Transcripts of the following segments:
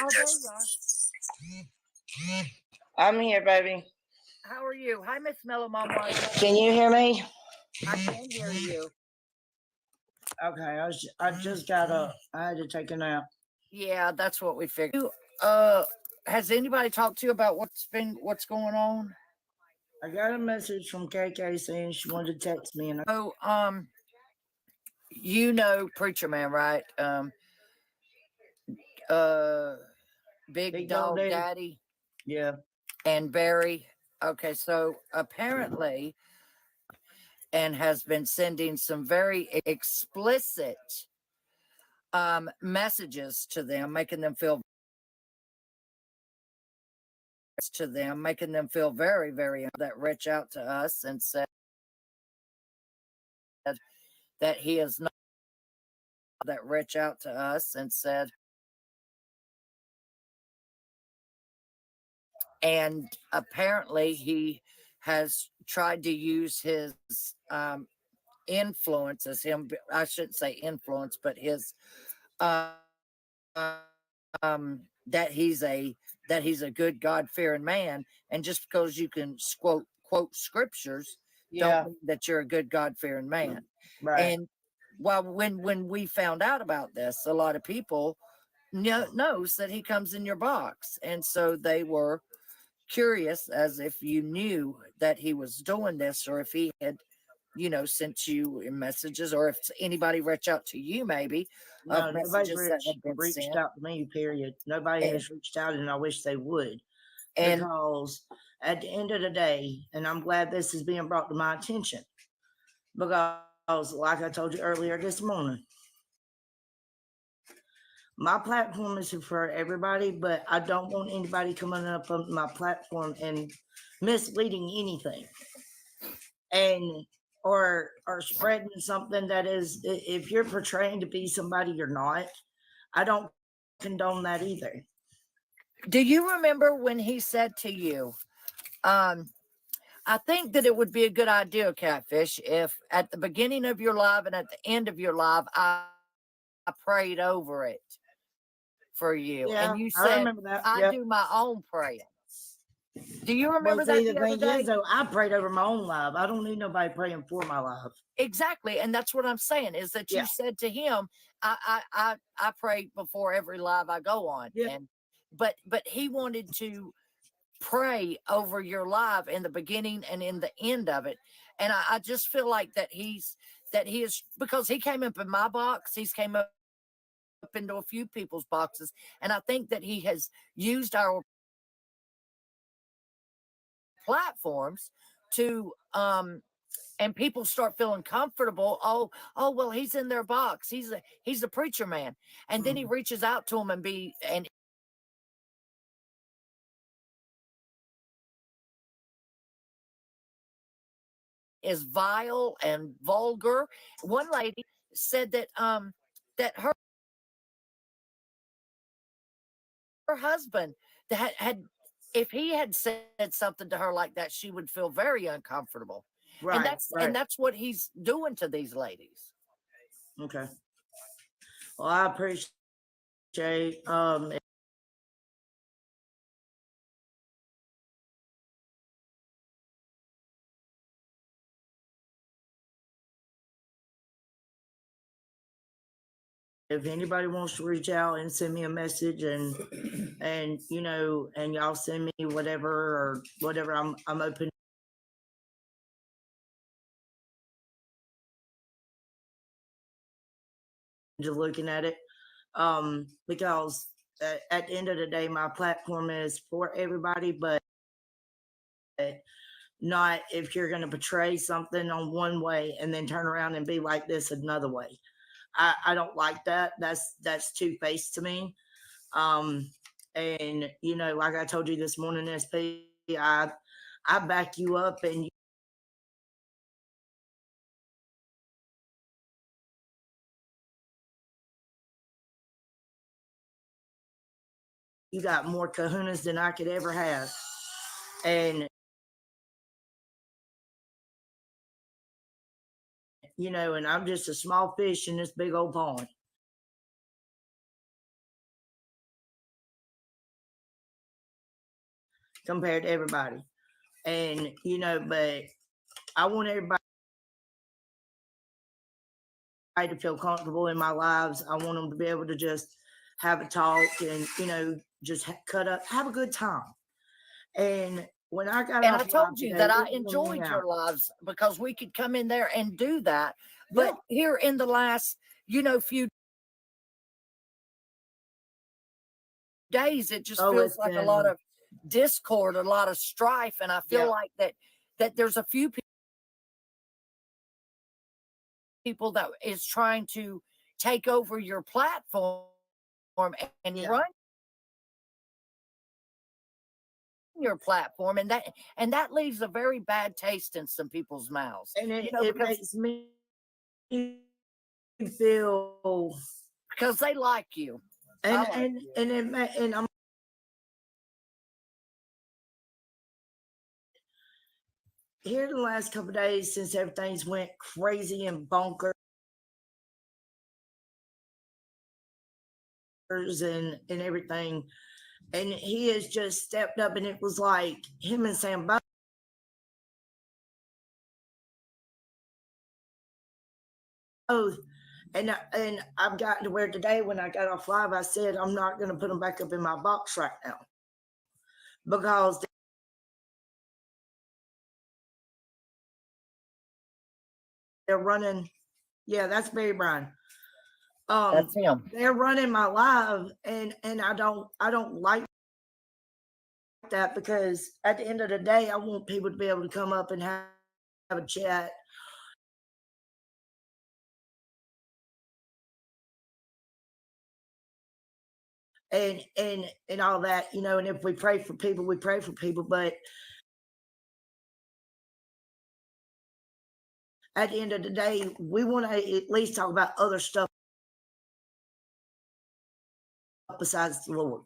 Oh, there you are. I'm here, baby. How are you? Hi, Miss Mellow Mom Wife. Can you hear me? I can hear you. Okay, I just got up. I had to take a nap. Yeah, that's what we figured. Has anybody talked to you about what's going on? I got a message from KK saying she wanted to text me, and Oh, you know Preacher Man, right? Uh, Big Big Dog Dog Daddy. Daddy Yeah. and Barry. Okay, so apparently, and has been sending some very explicit messages to them, making them feel very, very that reach out to us and said that he is not that reach out to us and said, and apparently he has tried to use his influence as him. I shouldn't say influence, but his that he's a good God fearing man, and just because you can quote scriptures, don't mean that you're a good God fearing man. Right. And well, when we found out about this, a lot of people knows that he comes in your box, and so they were curious as if you knew that he was doing this, or if he had sent you messages, or if anybody reached out to you maybe No, of nobody's messages that had been reached sent. out to me, period. Nobody and has reached out, and I wish they would. and Because at the end of the day, and I'm glad this is being brought to my attention, because like I told you earlier this morning, my platform is for everybody, but I don't want anybody coming up on my platform and misleading anything, and or spreading something that is, if you're portraying to be somebody you're not, I don't condone that either. do you remember when he said to you, I think that it would be a good idea, Catfish, if at the beginning of your live and at the end of your live, I prayed over it for you. Yeah, And you I said, remember that. I Yep. do my own praying. Do you Well, remember that see, the the other thing is, day? though, I prayed over my own life. I don't need nobody praying for my life. Exactly. And that's what I'm saying is that Yeah. you said to him, I pray before every live I go on. Yeah. And but he wanted to pray over your life in the beginning and in the end of it. And I just feel like that he is, because he came up in my box, he's came up into a few people's boxes. And I think that he has used our platforms to and people start feeling comfortable. Oh, well, he's in their box. He's a preacher man. And then he reaches out to him and is vile and vulgar. One lady said that her husband that had if he had said something to her like that, she would feel very uncomfortable. And Right. Right. that's what he's doing to these ladies. Okay. Well, I appreciate if anybody wants to reach out and send me a message, and and y'all send me whatever, I'm open to looking at it. Because at the end of the day, my platform is for everybody, but not if you're going to portray something on one way and then turn around and be like this another way. I don't like that. That's two-faced to me. And like I told you this morning, SP, I back you up, and you got more kahunas than I could ever have. And and I'm just a small fish in this big old pond. compared to everybody. And, you know, but I want everybody to feel comfortable in my lives. I want them to be able to just have a talk and, you know, just cut up, have a good time. And when I got And I off live told you today, that I we were hanging enjoyed out. your lives because we could come in there and do that. Yeah. But here in the last, few days, it just Oh, feels it's like a lot been, of discord, a lot of strife. And I feel yeah. like that there's a few people that is trying to take over your platform and Yeah. run your platform, and that leaves a very bad taste in some people's mouths. And it, Because makes me feel, they like you. I and like you. and I'm here the last couple of days since everything's went crazy and bonkers and everything, and he has just stepped up, and it was like him and Sam both. And I've gotten to where today when I got off live, I said I'm not going to put them back up in my box right now because they're running. Yeah, that's Barry Bryan. That's him. They're running my live, and I don't like that, because at the end of the day, I want people to be able to come up and have a chat. And all that, you know, and if we pray for people, we pray for people. But at the end of the day, we want to at least talk about other stuff besides the Lord.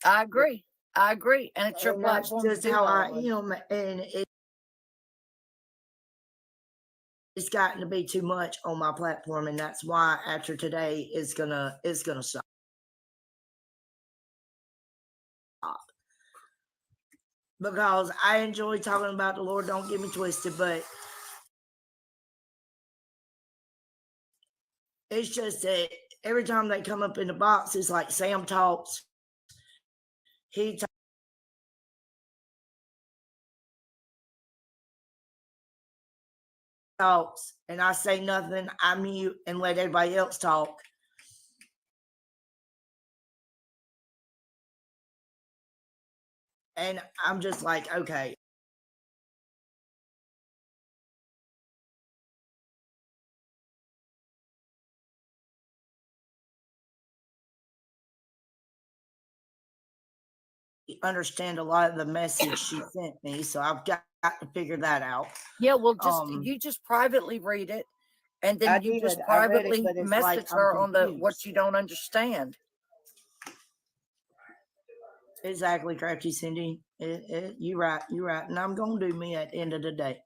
I agree. And it's your And that's platform to just do how that I on. am. And it's gotten to be too much on my platform, and that's why after today it's gonna stop. Because I enjoy talking about the Lord, don't get me twisted, but it's just that every time they come up in the box, it's like Sam talks, he talks, and I say nothing. I mute and let everybody else talk. And I'm just like, okay. Understand a lot of the message she sent me, so I've got to figure that out. Yeah, well, Um, you just privately read it, and I then you did. just I read it, privately but it's like message I'm her on what confused. you don't understand. Exactly, Crafty Cindy. You right. You right. And I'm gonna do me at the end of the day,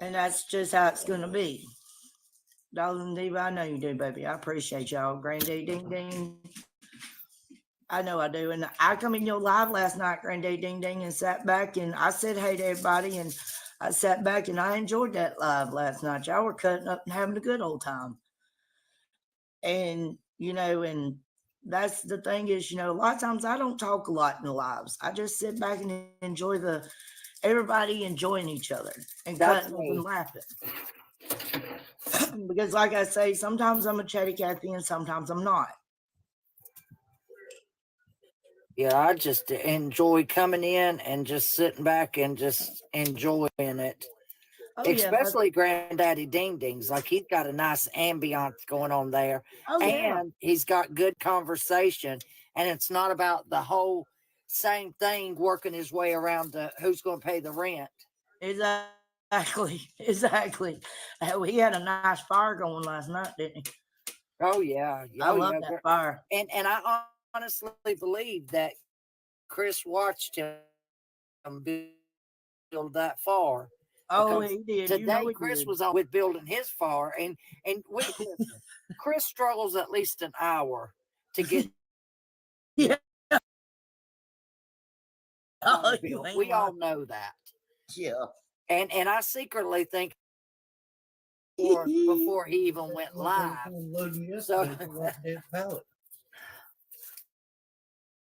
and that's just how it's gonna be. Darling Diva, I know you do, baby. I appreciate y'all. Granddaddy Ding Ding. I know I do. And I come in your live last night, Granddaddy Ding Ding, and sat back and I said hey to everybody, and I sat back and I enjoyed that live last night. Y'all were cutting up and having a good old time. And, you know, and that's the thing is, you know, a lot of times I don't talk a lot in the lives. I just sit back and enjoy everybody enjoying each other and That's cutting up me. and laughing. Because like I say, sometimes I'm a chatty Cathy and sometimes I'm not. Yeah, I just enjoy coming in and just sitting back and just enjoying it. Oh yeah. Especially Granddaddy Ding Ding's. Like, he's got a nice ambiance going on there. Oh yeah. And he's got good conversation. And it's not about the whole same thing working his way around to who's going to pay the rent. Exactly. Exactly. He had a nice fire going last night, didn't he? Oh yeah. I love that fire. And I honestly believe that Chris watched him build that far. Oh, he did. Today, you know he Chris did. was on with building his far, and we listen, Chris struggles at least an hour to get Yeah. No, you Bill. ain't We all lying. know that. Yeah. And I secretly think before he even went live. So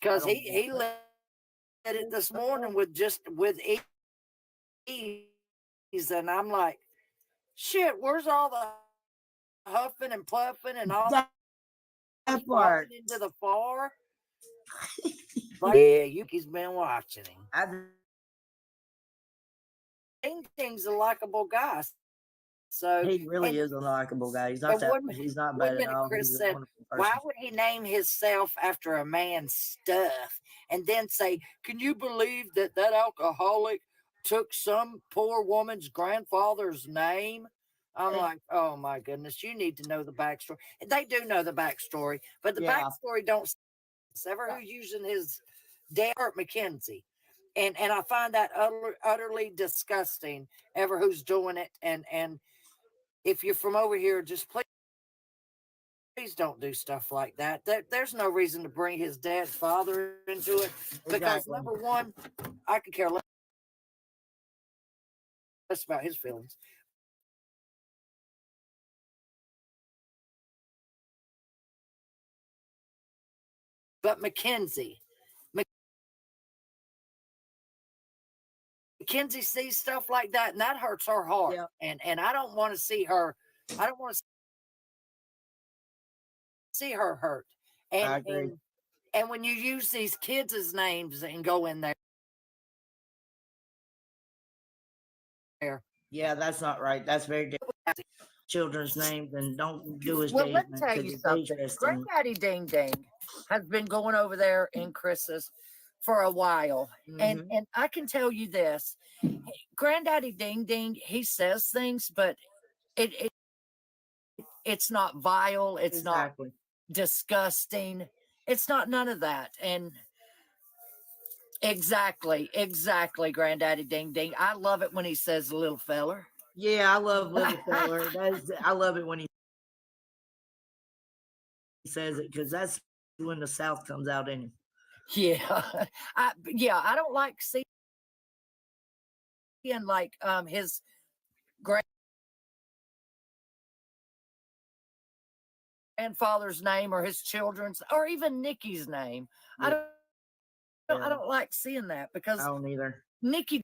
because he lit it this morning with ease, and I'm like, shit, where's all the huffing and puffing and all That walking part. into the far? Like, yeah, Yuki's been watching him. I Ding Ding's a likable guy. So He really is a likable guy. He's not and that. one He's not one bad at minute all. Chris He's a said, wonderful why person. would he name himself after a man's stuff? And then say, can you believe that alcoholic took some poor woman's grandfather's name? I'm like, oh my goodness, you need to know the backstory. And they do know the backstory, but the Yeah. backstory don't ever who's using his dad, McKenzie. And I find that utterly disgusting, ever who's doing it. And if you're from over here, just please don't do stuff like that. There's no reason to bring his dad's father into it because Exactly. number one, I could care less about his feelings. But Mackenzie sees stuff like that, and that hurts her heart. Yeah. And I don't want to see her. I don't want to see her hurt. I agree. And when you use these kids' names and go in there. Yeah, that's not right. That's very different. Children's names, and don't do his Well, dad's let me name tell because you it's something. interesting. Granddaddy Ding Ding has been going over there in Chris's for a while. Mhm. And I can tell you this. Granddaddy Ding Ding, he says things, but it's not vile, it's Exactly. not disgusting. It's not none of that. And exactly, Granddaddy Ding Ding. I love it when he says little feller. Yeah, I love Little Feller. I love it when he says it because that's when the South comes out in him. Yeah. I don't like seeing like his grandfather's name or his children's or even Nikki's name. Yeah. I don't like seeing that because I don't either. Nikki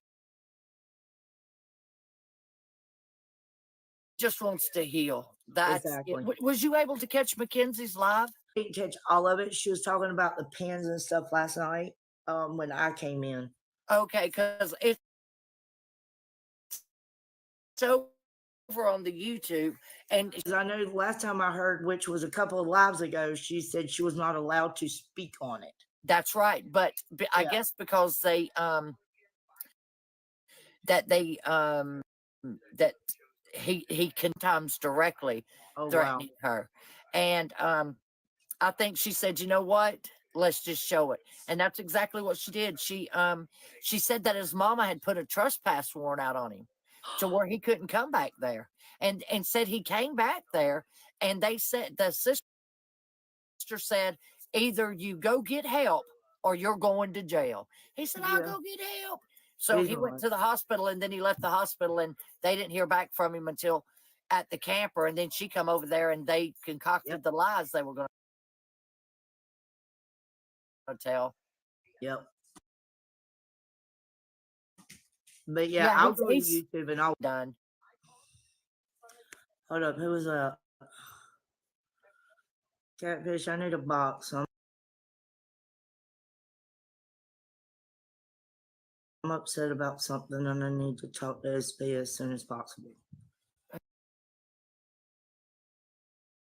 just wants to heal. That's Exactly. Was you able to catch Mackenzie's live? Didn't catch all of it. She was talking about the pins and stuff last night when I came in. Okay, because it's over on the YouTube, and Because I know the last time I heard, which was a couple of lives ago, she said she was not allowed to speak on it. that's right. But I Yeah. guess because they that he can times directly Oh, wow. threatening her, and I think she said, you know what? Let's just show it. And that's exactly what she did. She said that his mama had put a trespass warrant out on him to where he couldn't come back there. And said he came back there and they said the sister said, either you go get help or you're going to jail. He said, I'll Yeah. go get help. So He's he went right. to the hospital and then he left the hospital and they didn't hear back from him until at the camper. And then she come over there and they concocted the lies they were going to tell. Yep. But yeah, I'll go to YouTube and I'll done. Hold up, who was that? Catfish, I need a box. I'm upset about something and I need to talk to SB as soon as possible.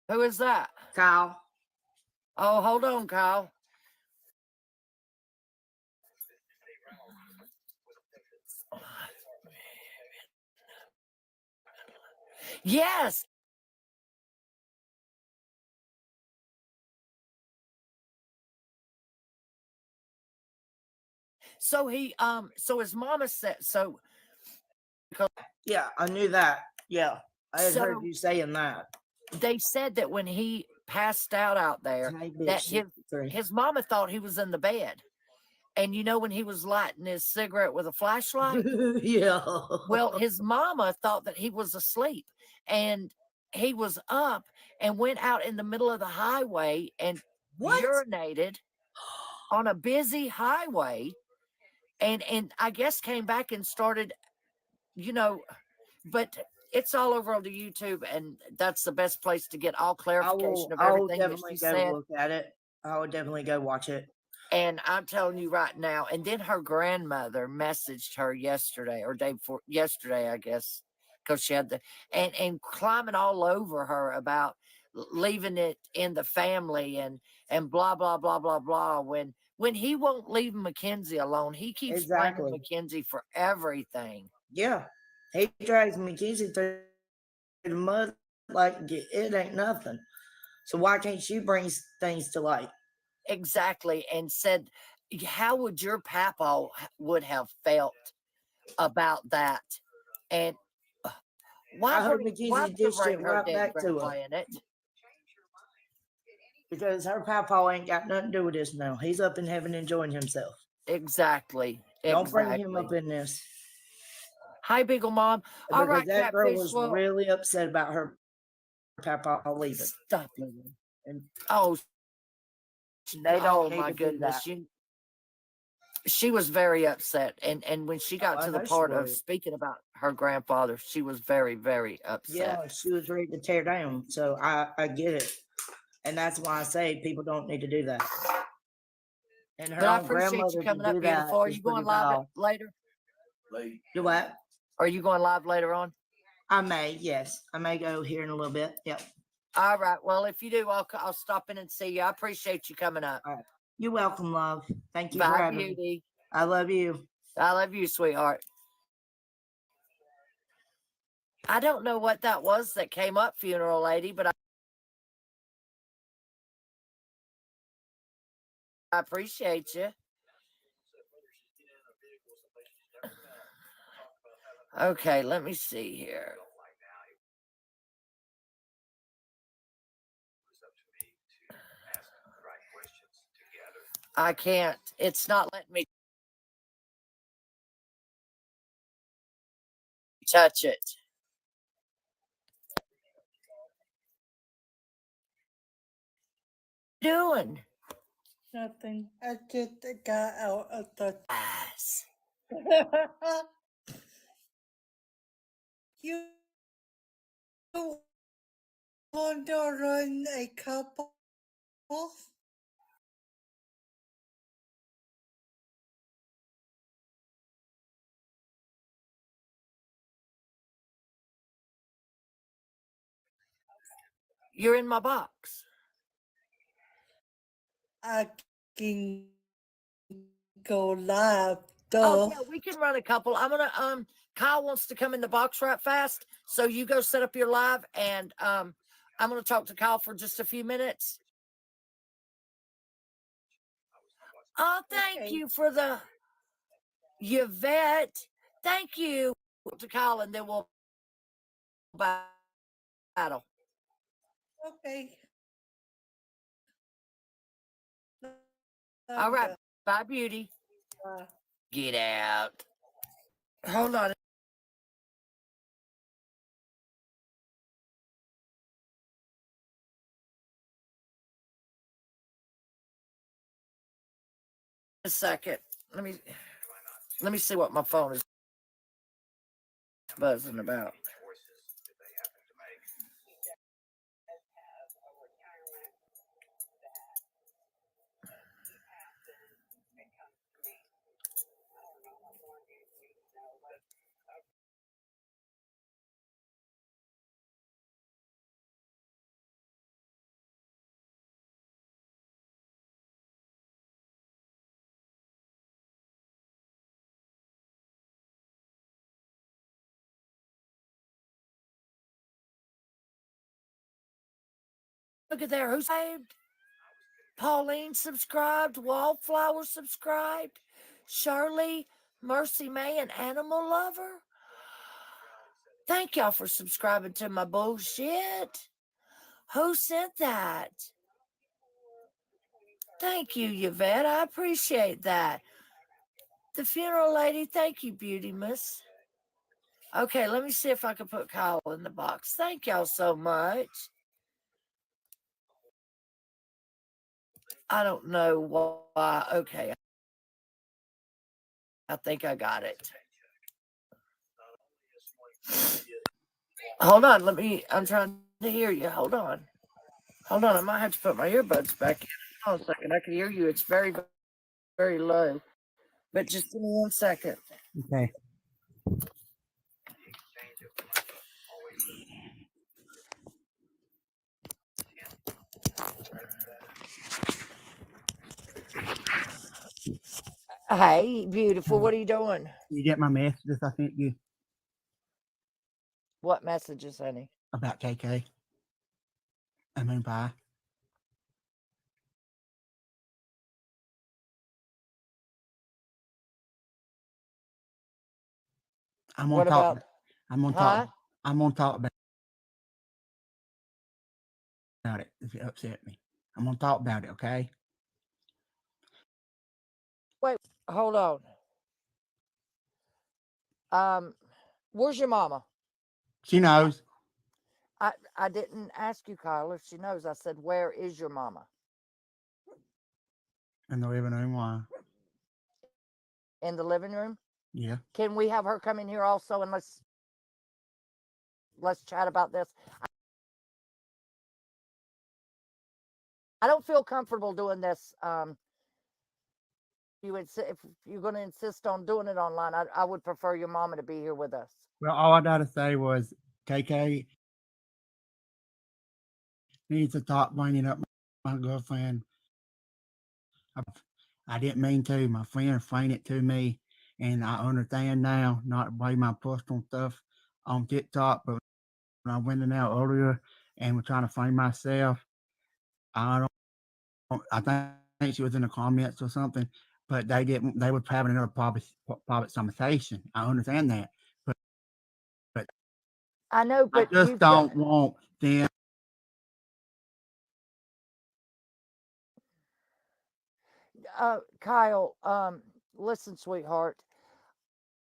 Who is that? Kyle. Oh, hold on, Kyle. Yes. So so his mama said so. Yeah, I knew that. Yeah, I had heard you saying that. They said that when he passed out there, that his mama thought he was in the bed. And you know when he was lighting his cigarette with a flashlight? Yeah. Well, his mama thought that he was asleep, and he was up and went out in the middle of the highway and What? urinated on a busy highway, and I guess came back and started, you know, but it's all over on the YouTube, and that's the best place to get all clarification of I will everything that definitely she go said. look at it. I will definitely go watch it. And I'm telling you right now, and then her grandmother messaged her yesterday or day before yesterday, I guess, because she had the and climbing all over her about leaving it in the family and blah blah blah blah blah. When he won't leave Mackenzie alone, he keeps blaming Exactly. Mackenzie for everything. Yeah. He drags Mackenzie through the mud like it ain't nothing. So why can't she bring things to light? Exactly, and said, "How would your papa would have felt about that?" And I hope why Mackenzie dished bring it her right dead back to grandpa her in it? because her papa ain't got nothing to do with this now. He's up in heaven enjoying himself. Exactly. Don't bring him up Exactly. in this Hi, Beagle Mom. All because right, that girl Catfish. was Well, really upset about her papa leaving. stop living. And Oh, they oh don't need my to do that. goodness. She was very upset, and when she got I to the know she part of was. speaking about her grandfather, she was very, very upset. Yeah, she was ready to tear down. So I get it. And that's why I say people don't need to do that. And her But I own appreciate you grandmother to coming up, do that beautiful. Are is you pretty going live foul. later? Do what? Are you going live later on? I may, yes. I may go here in a little bit. Yep. All right. Well, if you do, I'll stop in and see you. I appreciate you coming up. All right. You're welcome, love. Thank you for Bye, having me. beauty. I love you. I love you, sweetheart. I don't know what that was that came up, funeral lady, but I appreciate you. Okay, let me see here. I can't. It's not letting me touch it. Doing? Nothing. I just got out of the. Eyes. You want to run a couple? You're in my box. I can go live. Oh Duh. yeah, we can run a couple. I'm gonna Kyle wants to come in the box right fast. So you go set up your live and I'm gonna talk to Kyle for just a few minutes. Oh, thank Okay. you for the Yvette. Thank you to Kyle, and then we'll battle. Okay. All right. Bye, beauty. Bye. Get out. Hold on. A second. Let me see what my phone is buzzing about. Look at there. Who's saved? Pauline subscribed. Wallflower subscribed. Shirley, Mercy May, and Animal Lover. Thank y'all for subscribing to my bullshit. Who sent that? Thank you, Yvette. I appreciate that. The funeral lady, thank you, beauty miss. Okay, let me see if I can put Kyle in the box. Thank y'all so much. I don't know why. Okay, I think I got it. Hold on, I'm trying to hear you. Hold on. Hold on, I might have to put my earbuds back in. Hold on a second. I can hear you. It's very, very low. But just give me 1 second. Okay. Hey, beautiful. What are you doing? You get my messages I sent you What messages, honey? about KK and Moon Pie? I'm gonna What talk. about, I'm gonna huh? talk. I'm gonna talk about it if it upset me. I'm gonna talk about it. Okay. Wait, hold on. Where's your mama? She knows I didn't ask you, Kyle, if she knows. I said, where is your mama? in the living room. Why? In the living room? Yeah. Can we have her come in here also and let's chat about this? I don't feel comfortable doing this. If you're going to insist on doing it online, I would prefer your mama to be here with us. Well, all I gotta say was KK needs to stop bringing up my girlfriend. I didn't mean to. My friend explained it to me, and I understand now not to bring my personal stuff on TikTok. But when I went in there earlier and was trying to find myself, I don't. I think she was in the comments or something, but they didn't. They were having another private conversation. I understand that, but I know, I but just don't want them. Kyle, listen, sweetheart.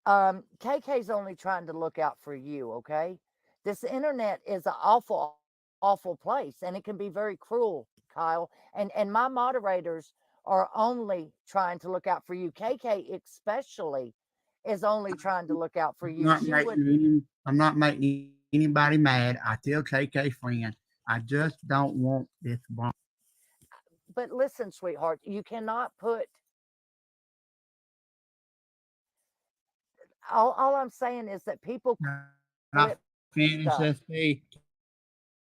KK's only trying to look out for you, okay? This internet is an awful, awful place, and it can be very cruel, Kyle. And my moderators are only trying to look out for you. KK especially is only trying to look out for you. I'm not making anybody mad. I still KK friend. I just don't want this wrong. But listen, sweetheart, you cannot put all I'm saying is that people Can I clip finish stuff. SP?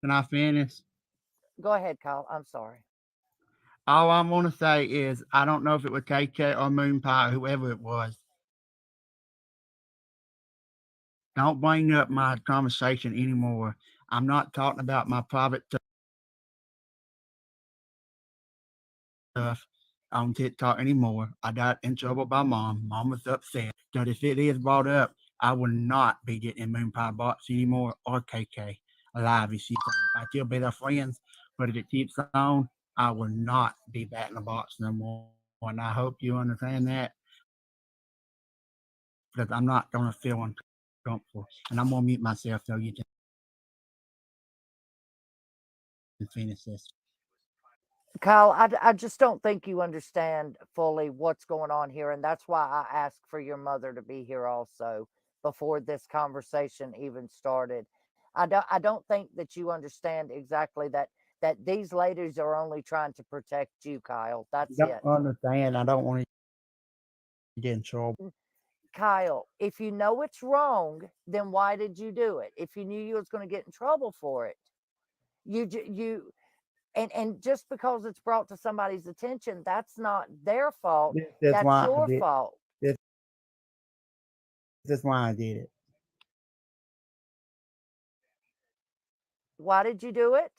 Can I finish? Go ahead, Kyle. I'm sorry. All I'm gonna say is I don't know if it was KK or Moon Pie, whoever it was. Don't bring up my conversation anymore. I'm not talking about my private stuff on TikTok anymore. I got in trouble by mom. Mom was upset. But if it is brought up, I will not be getting in Moon Pie box anymore or KK alive if she's alive. I still be their friends, but if it keeps on, I will not be back in the box no more. And I hope you understand that because I'm not going to feel uncomfortable. And I'm going to mute myself so you can finish this. Kyle, I just don't think you understand fully what's going on here. And that's why I asked for your mother to be here also before this conversation even started. I don't think that you understand exactly that these ladies are only trying to protect you, Kyle. That's You it. don't understand. I don't want to get in trouble. Kyle, if you know it's wrong, then why did you do it? If you knew you was going to get in trouble for it, you and just because it's brought to somebody's attention, that's not their fault. That's That's why I your did. fault. This is why I did it. Why did you do it?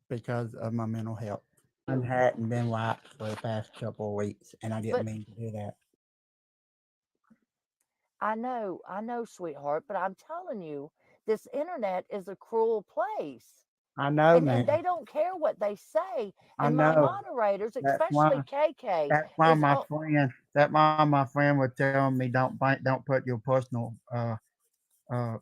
Because of my mental health. I hadn't been right for the past couple of weeks, and I didn't But mean to do that. I know, sweetheart, but I'm telling you, this internet is a cruel place. I know, and man. they don't care what they say. I And my know. moderators, That's especially why. KK, That's why is my on. friend. That why my friend was telling me don't put your personal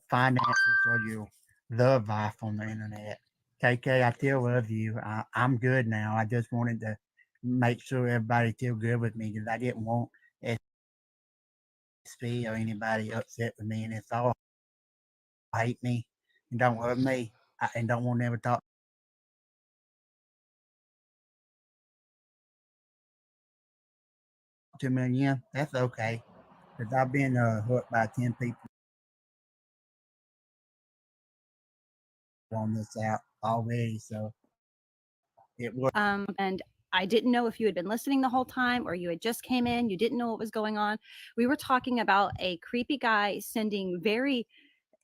finances or your love life on the internet. KK, I still love you. I'm good now. I just wanted to make sure everybody feel good with me because I didn't want SP or anybody upset with me, and it's all hate me and don't love me and don't want to ever talk to me again. That's okay because I've been hooked by 10 people on this app already, so it was. And I didn't know if you had been listening the whole time or you had just came in, you didn't know what was going on. We were talking about a creepy guy sending very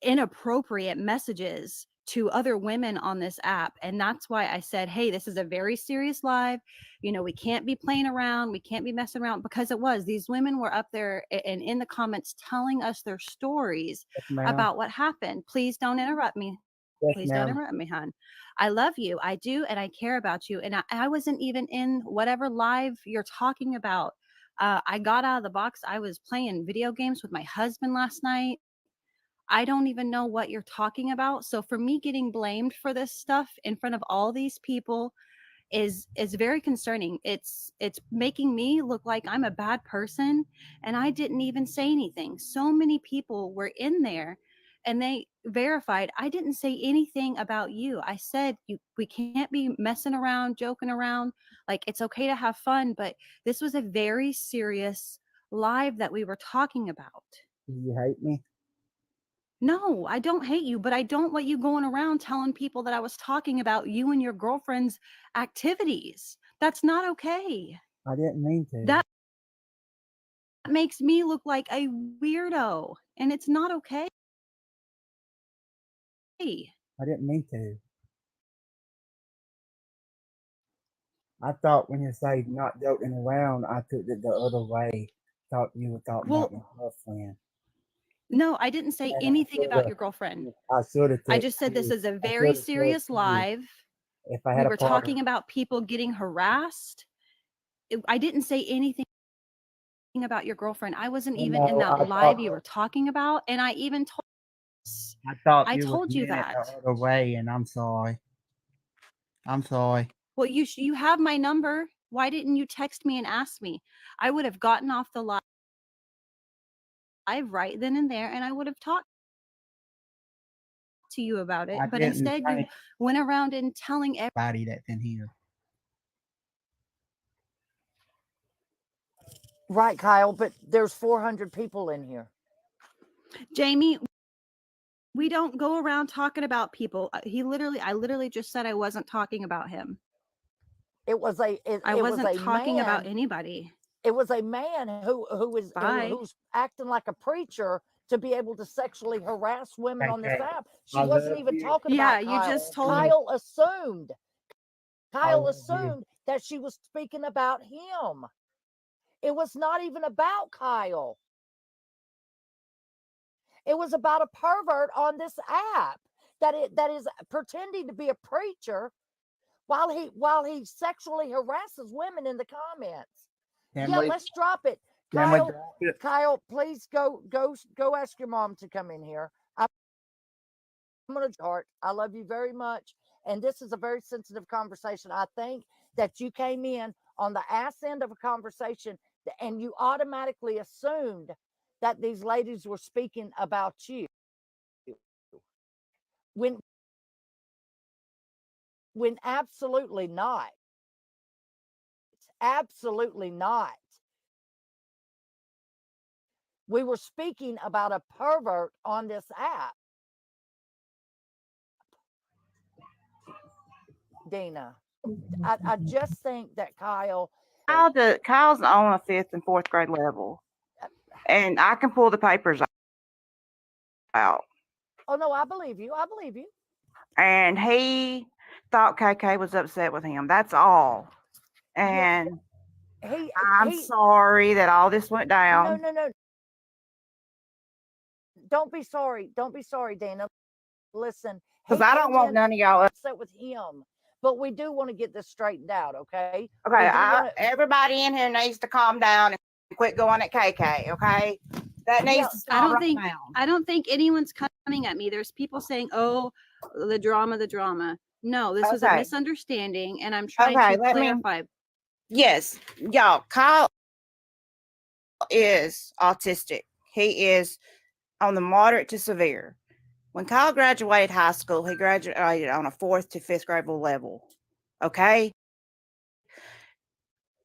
inappropriate messages to other women on this app. And that's why I said, hey, this is a very serious live. You know, we can't be playing around. We can't be messing around, because it was, these women were up there and in the comments telling us their stories Yes, ma'am. about what happened. Please don't interrupt me. Yes, Please don't ma'am. interrupt me, hon. I love you. I do. And I care about you. And I wasn't even in whatever live you're talking about. I got out of the box. I was playing video games with my husband last night. I don't even know what you're talking about. So for me getting blamed for this stuff in front of all these people is very concerning. It's making me look like I'm a bad person, and I didn't even say anything. So many people were in there and they verified I didn't say anything about you. I said we can't be messing around, joking around. Like, it's okay to have fun, but this was a very serious live that we were talking about. Do you hate me? No, I don't hate you, but I don't want you going around telling people that I was talking about you and your girlfriend's activities. That's not okay. I didn't mean to. That makes me look like a weirdo, and it's not okay. I didn't mean to. I thought when you say not joking around, I took it the other way. Thought you were talking Well, about my girlfriend. No, I didn't say And anything about your girlfriend. I should have I texted just said this you. is a I very should have serious texted you live. if I We had a were problem. talking about people getting harassed. I didn't say anything about your girlfriend. I wasn't even in No, that live you were talking about, and I even told I you was meant it that. the other way, and I'm sorry. I'm sorry. Well, you have my number. Why didn't you text me and ask me? I would have gotten off the live right then and there, and I would have talked to you about it. I But didn't instead, you think went around and telling everybody that's in here. Right, Kyle, but there's 400 people in here. Jamie, we don't go around talking about people. I literally just said I wasn't talking about him. It was a I it wasn't was a talking about man. anybody. It was a man Bye. who's acting like a preacher to be able to sexually harass women on this Okay. app. She I wasn't love even you. talking Yeah, about you Kyle. just told me. Kyle assumed. Kyle love you. assumed that she was speaking about him. It was not even about Kyle. It was about a pervert on this app that is pretending to be a preacher while he sexually harasses women in the comments. Let's drop it. Can we Kyle, drop it? Kyle, please go ask your mom to come in here. I'm gonna start. I love you very much. And this is a very sensitive conversation. I think that you came in on the ass end of a conversation and you automatically assumed that these ladies were speaking about you. When absolutely not. Absolutely not. We were speaking about a pervert on this app. Dina, I just think that Kyle's on a 5th and 4th grade level, and I can pull the papers out. Oh no, I believe you. I believe you. And he thought KK was upset with him. That's all. And I'm sorry that all this went down. No. Don't be sorry. Don't be sorry, Dana. listen, Because he I don't came want in none of y'all. upset with him, but we do want to get this straightened out, okay? Okay, We do want to, everybody in here needs to calm down and quit going at KK. Okay, that needs Yeah, to I stop don't right think now. I don't think anyone's coming at me. There's people saying, "Oh, the drama, the drama." No, this was a Okay. misunderstanding, and I'm trying Okay, to let me. clarify. Yes, y'all. Kyle is autistic. He is on the moderate to severe. When Kyle graduated high school, he graduated on a 4th to 5th grade level. Okay.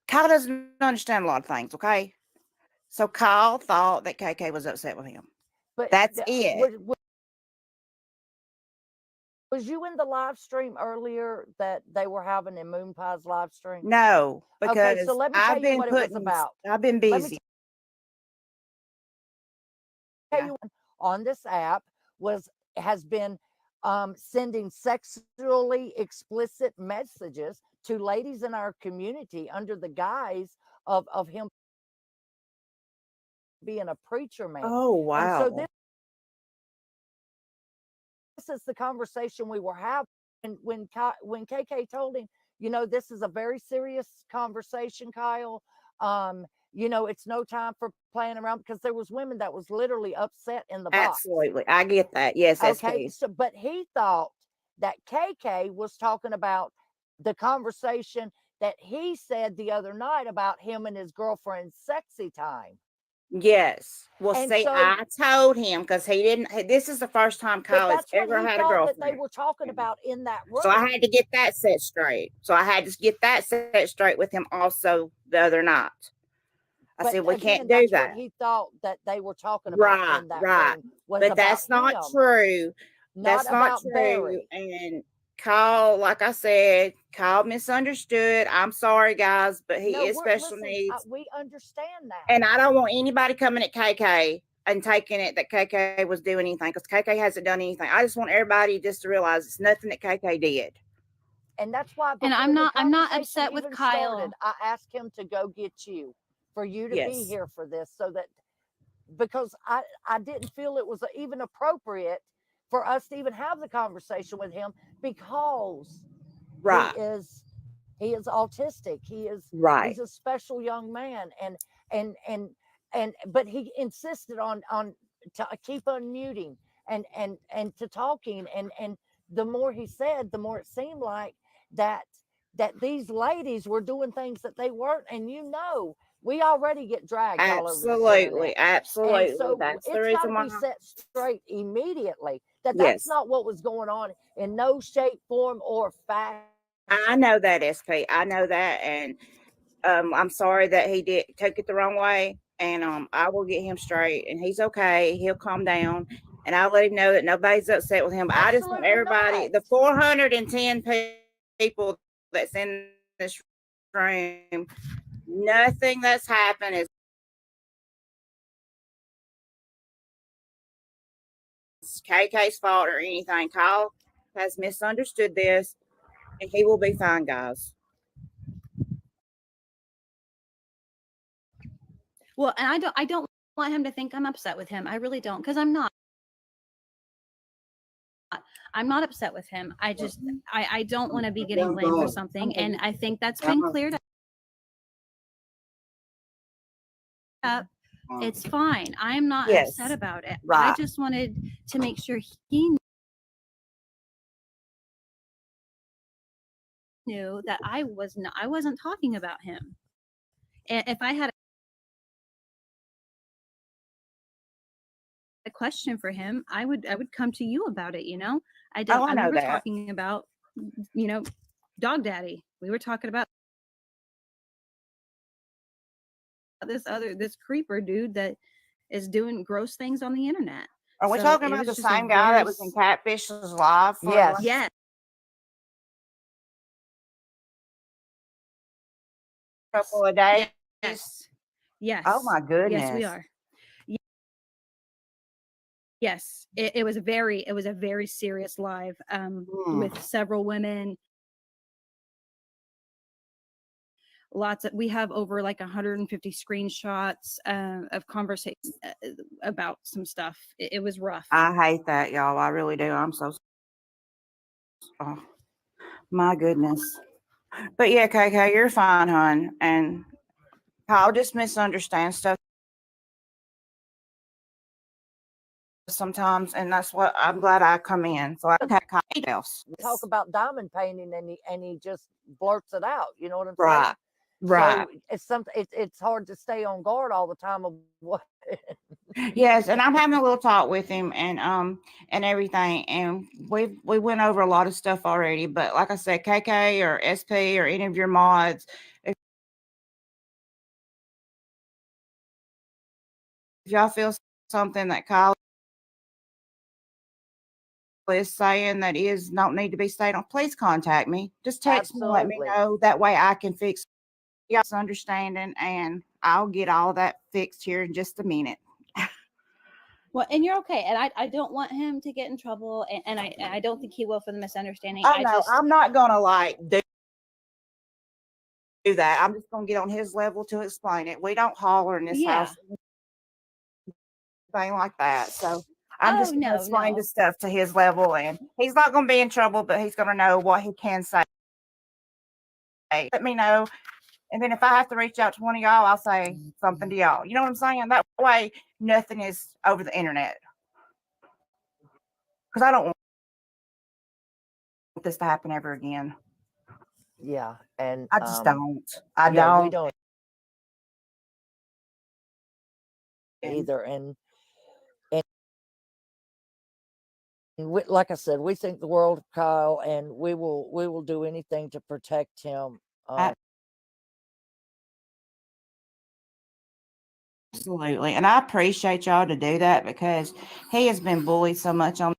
Kyle doesn't understand a lot of things. Okay. So Kyle thought that KK was upset with him. but That's it. was you in the live stream earlier that they were having in Moon Pie's live stream? No, because Okay, so let me tell I've you been what it was putting, about. I've been Let me busy. tell you on this app has been sending sexually explicit messages to ladies in our community under the guise of him being a preacher man. Oh, And so wow. this is the conversation we were having. And when KK told him, you know, this is a very serious conversation, Kyle. You know, it's no time for playing around, because there was women that was literally upset in the box. Absolutely. I get that. Yes, Okay, SP. so but he thought that KK was talking about the conversation that he said the other night about him and his girlfriend's sexy time. Yes. Well, And see, so, I told him because he didn't. This is the first time but Kyle has that's what ever he had a thought that they girlfriend. were talking about in that room. So I had to get that set straight. So I had to get that set straight with him also the other night. I But said, we again, can't do that's that. what he thought that they were talking about Right, in that right. room was But about that's not him, true. not That's not about true. Barry. And Kyle, like I said, Kyle misunderstood. I'm sorry, guys, but he No, is special listen, needs. we understand that. And I don't want anybody coming at KK and taking it that KK was doing anything, because KK hasn't done anything. I just want everybody just to realize it's nothing that KK did. And that's why And before I'm the not conversation upset with even Kyle. started, I asked him to go get you, for you to be Yes. here for this, so that, because I didn't feel it was even appropriate for us to even have the conversation with him, because Right. he is autistic. He's Right. a special young man, and but he insisted on to keep unmuting and to talking, and the more he said, the more it seemed like that these ladies were doing things that they weren't. And you know, we already get dragged all over this Absolutely. internet. Absolutely. And so That's the it's got reason to why. be set straight immediately that Yes. that's not what was going on in no shape, form, or fashion. I know that, SP. I know that. And I'm sorry that he did take it the wrong way. And I will get him straight, and he's okay. He'll calm down, and I'll let him know that nobody's upset with him. But I just want Absolutely everybody, not. the 410 people that's in this room, nothing that's happened is KK's fault or anything. Kyle has misunderstood this, and he will be fine, guys. Well, and I don't want him to think I'm upset with him. I really don't, because I'm not. I'm not upset with him. I just I don't want to be getting blamed for something, and I think that's been cleared up. It's fine. I'm not Yes. upset about it. I Right. just wanted to make sure he knew that I wasn't talking about him. And if I had a question for him, I would come to you about it, you know? I We know were that. talking about, you know, Dog Daddy. We were talking about this creeper dude that is doing gross things on the internet. Are we So talking it about was the just a same guy that very was in Catfish's live? For Yes. like- Yes. couple of days? Yes. Yes. Oh my goodness. Yes, we are. Yes, it was a very serious live with several women. we have over like 150 screenshots of conversation about some stuff. It was rough. I hate that, y'all. I really do. I'm so, oh, my goodness. But yeah, KK, you're fine, hon. And Kyle just misunderstands stuff sometimes, and that's what I'm glad I come in. So I don't have Kyle else. Talk about diamond painting and he just blurts it out. You know what I'm Right. saying? Right. So it's something. It's hard to stay on guard all the time of what. Yes, and I'm having a little talk with him and everything, and we went over a lot of stuff already. But like I said, KK or SP or any of your mods, if y'all feel something that Kyle is saying that is don't need to be stayed on, please contact me. Just text me, let me Absolutely. know. That way I can fix y'all's understanding, and I'll get all that fixed here in just a minute. Well, and you're okay, and I don't want him to get in trouble, and I don't think he will for the misunderstanding. Oh no, I'm not gonna like do that. I'm just gonna get on his level to explain it. We don't holler in this house, thing like that. So I'm just gonna explain the stuff to his level, and he's not gonna be in trouble, but he's gonna know what he can say. Let me know. And then if I have to reach out to one of y'all, I'll say something to y'all. You know what I'm saying? That way nothing is over the internet. Because I don't want this to happen ever again. Yeah, and I just don't. I yeah, don't. we don't either. And we, like I said, we think the world of Kyle, and we will do anything to protect him. Absolutely. And I appreciate y'all to do that, because he has been bullied so much on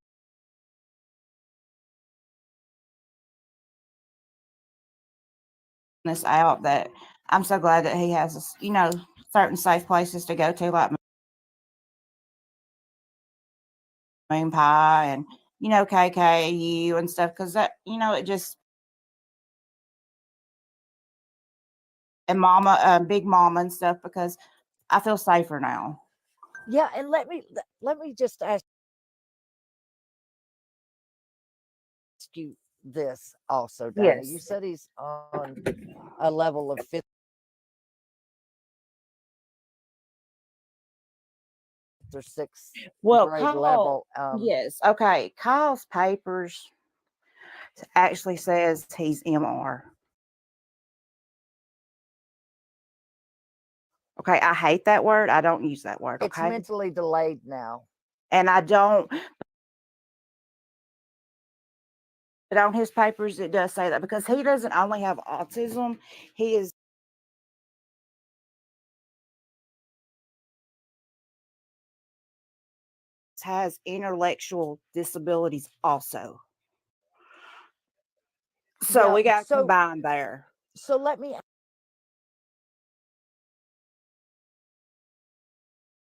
this out that I'm so glad that he has, certain safe places to go to, like Moon Pie and, KKU and stuff. Cause that, it just, and Mama, Big Mama and stuff, because I feel safer now. Yeah, and let me just ask you this also, Dana. Yes. You said he's on a level of 5th or 6th grade level. Yes. Okay. Kyle's papers actually says he's MR. Okay. I hate that word. I don't use that word. It's Okay. mentally delayed now. And I don't, but on his papers, it does say that, because he doesn't only have autism, he has intellectual disabilities also. So Yeah, we got to so- combine there. So let me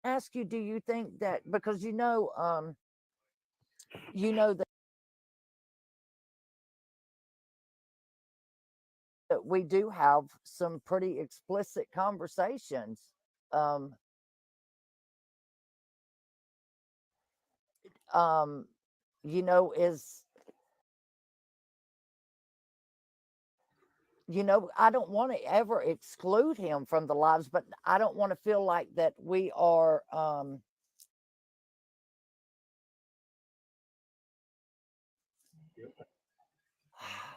ask you, do you think that, because that we do have some pretty explicit conversations, is, I don't want to ever exclude him from the lives, but I don't want to feel like that we are,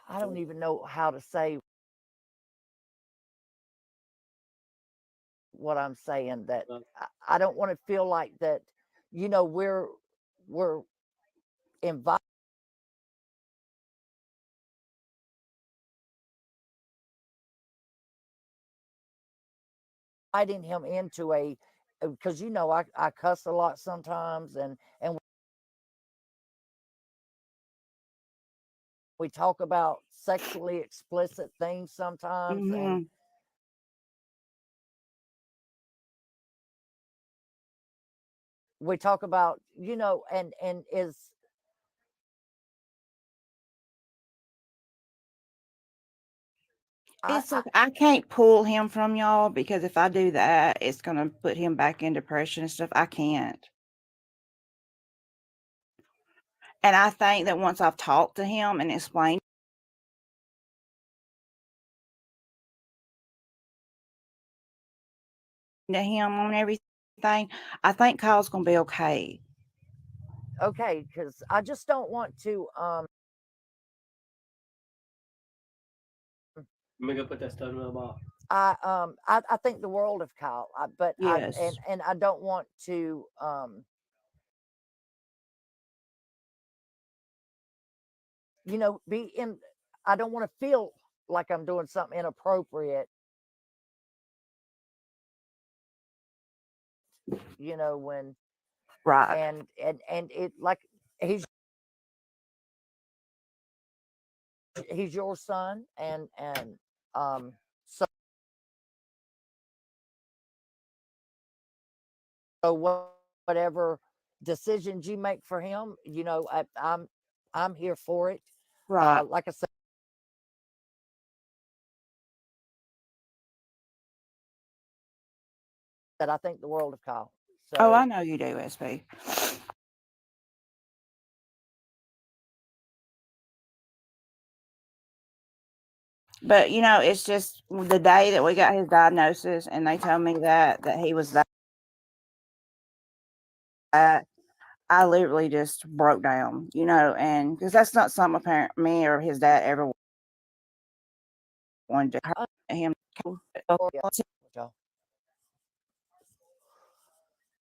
I don't even know how to say what I'm saying, that I don't want to feel like that, we're inviting him into because I cuss a lot sometimes, and we talk about sexually explicit things sometimes, and we talk about, and is I, It's okay. I can't pull him from y'all because if I do that, it's gonna put him back in depression and stuff. I can't. And I think that once I've talked to him and explained to him on everything, I think Kyle's gonna be okay. okay, because I just don't want to. Let me go put that stuff in the box. I think the world of Kyle, but Yes. and I don't want to you know, be in. I don't want to feel like I'm doing something inappropriate. You know, when Right. and it like he's your son, and so whatever decisions you make for him, you know, I'm here for it. Right. Like I said, I think the world of Kyle. Oh, I So know you do, SP. But you know, it's just the day that we got his diagnosis and they told me that he was that, I literally just broke down, you know, and because that's not something a parent, me or his dad ever wanted to hurt him. yeah,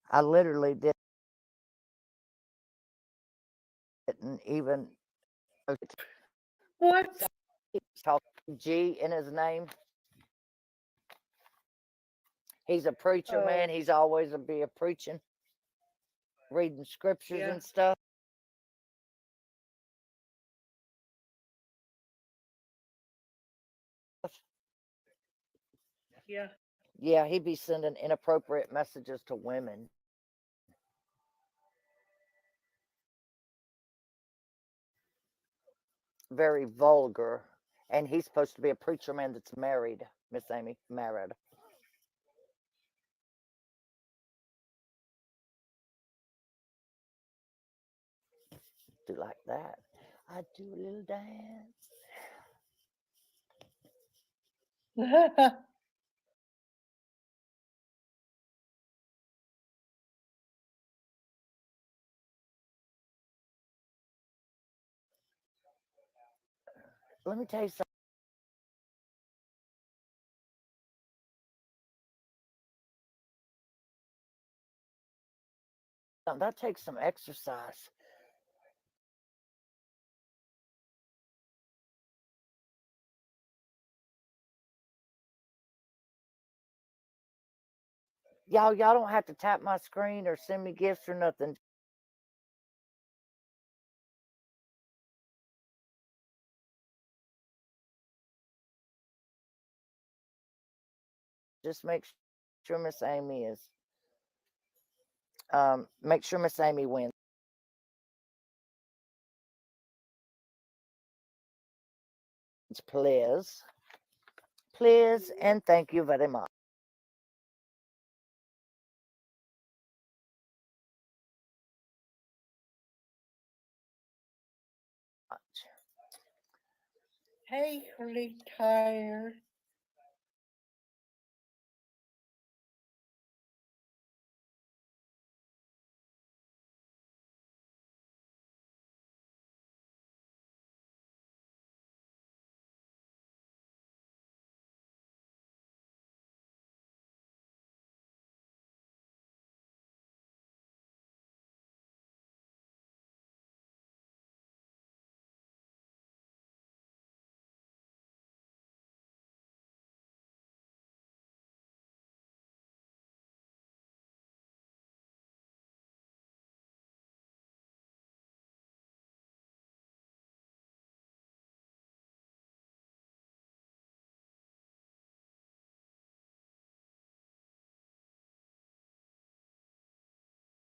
I literally didn't even What? talk G in his name. He's a preacher, man. Oh. He's always be a preaching, reading scriptures Yeah. and stuff. Yeah. Yeah, he'd be sending inappropriate messages to women. Very vulgar. And he's supposed to be a preacher man that's married, Miss Amy, married. Do like that. I do a little dance. Let me tell you something. That takes some exercise. Y'all don't have to tap my screen or send me gifts or nothing. Just make sure Miss Amy is. Make sure Miss Amy wins. Please. Please, and thank you very much. Hey, really tired.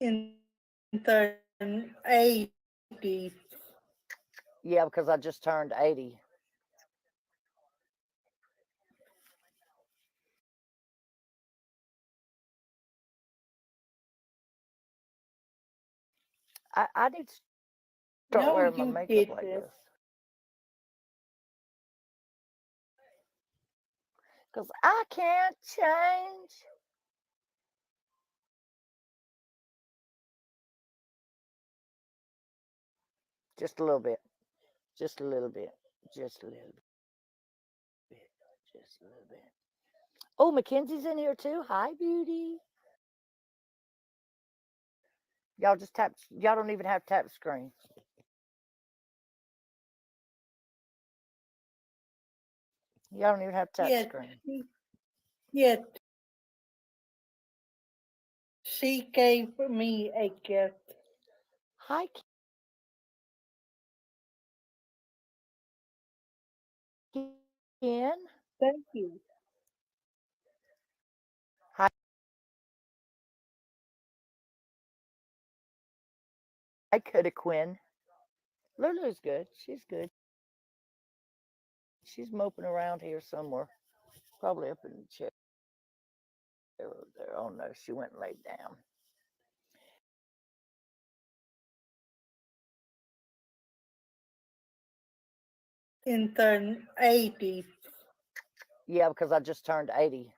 In the 80s. Yeah, because I just turned 80. I need to start No, wearing my you makeup like didn't. this. Because I can't change. Just a little bit. Just a little bit. Just a little bit. Just a little bit. Oh, Mackenzie's in here too. Hi, beauty. Y'all just tap. Y'all don't even have to tap the screen. Y'all don't even have to tap the Yes, screen. yes. She gave me a gift. Hi, Ken. Thank you. Hi, Coulda Quinn. Lulu's good. She's good. She's moping around here somewhere. Probably up in the chair over there. Oh no, she went and laid down. In the 80s. Yeah, because I just turned 80.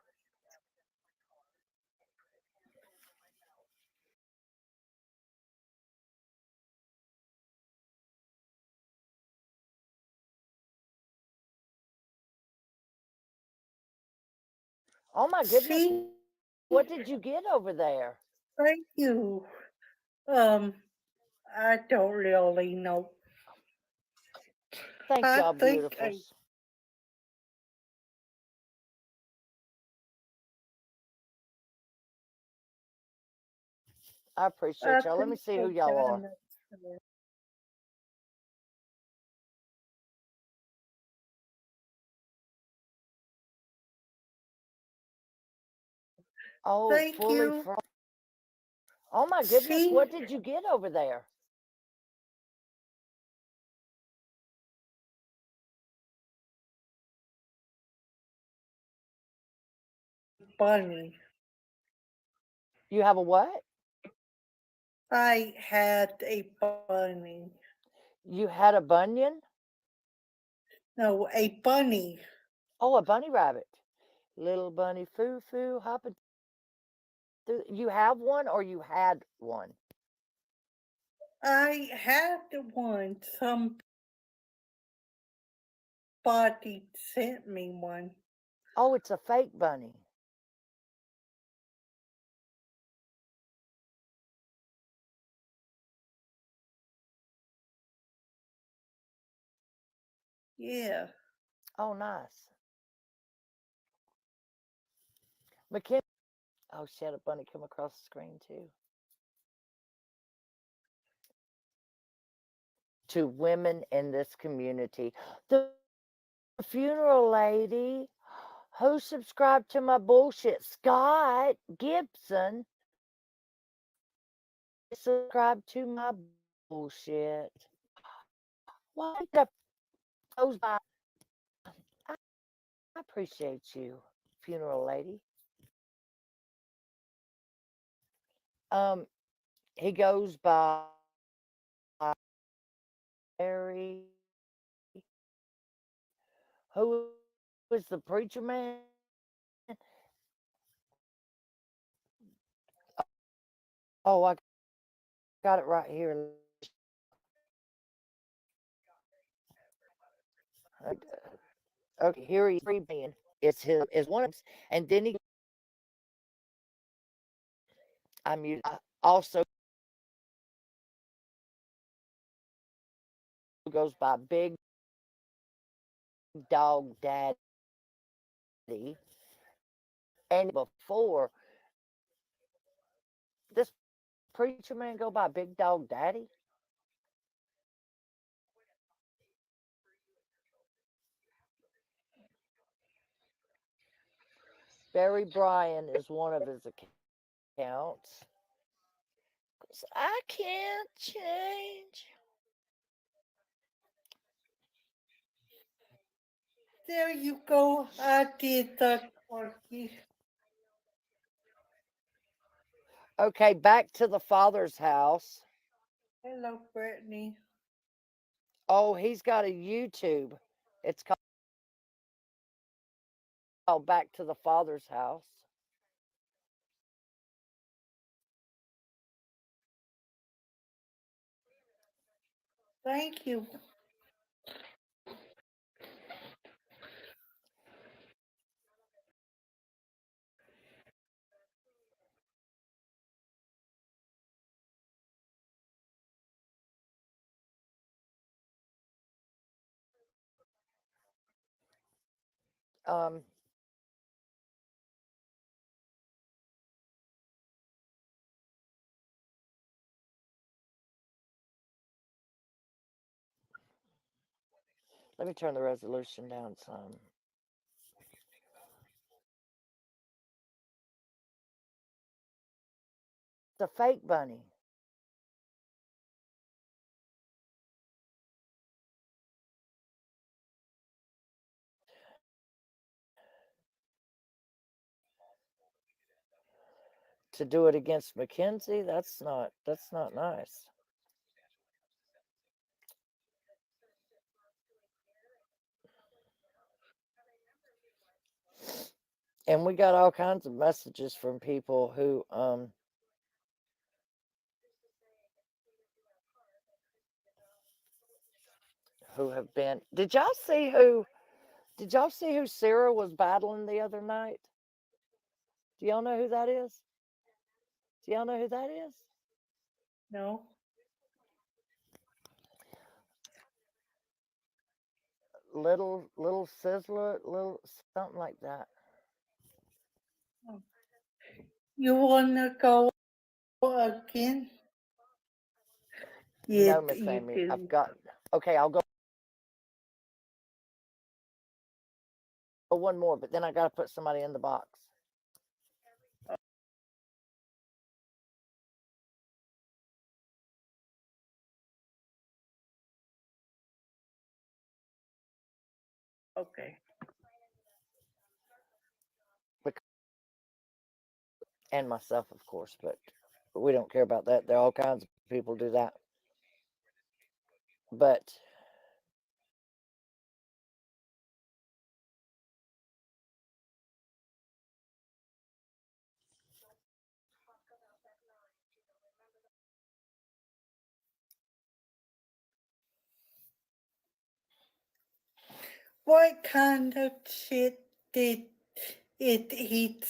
Oh my goodness. She, What did you get over there? thank you. I don't really know. Thank I y'all, think beautifuls. I I appreciate y'all. Let me think see who the y'all are. dinosaur. Oh, Thank fully you. frozen. Oh my goodness, She, what did you get over there? bunny. You have a what? I had a bunny. You had a bunion? No, a bunny. Oh, a bunny rabbit. Little bunny foo foo hopping through. You have one or you had one? I had one. Somebody sent me one. Oh, it's a fake bunny. Yeah. Oh, nice. McKin. Oh, she had a bunny come across the screen too. To women in this community. The funeral lady who subscribed to my bullshit, Scott Gibson, subscribed to my bullshit. Why the goes by? I appreciate you, funeral lady. He goes by Harry. Who is the preacher man? Oh, I got it right here. Okay, here he's free man. It's his is one of his, and then he also goes by Big Dog Daddy. And before this preacher man go by Big Dog Daddy? Barry Bryan is one of his accounts. 'Cause I can't change. There you go. I did the turkey. Okay, back to the father's house. Hello, Brittany. Oh, he's got a YouTube. It's called Back to the Father's House. Thank you. Um, let me turn the resolution down some. It's a fake bunny. To do it against Mackenzie, that's not nice. And we got all kinds of messages from people who have been. Did y'all see who Sarah was battling the other night? Do y'all know who that is? Do y'all know who that is? No. Little Sizzler, little something like that. You wanna go again? Yeah, No, Miss you Amy, I've do. got. Okay, I'll go one more, but then I got to put somebody in the box. Okay. And myself, of course, but we don't care about that. There are all kinds of people do that. But What kind of shit did he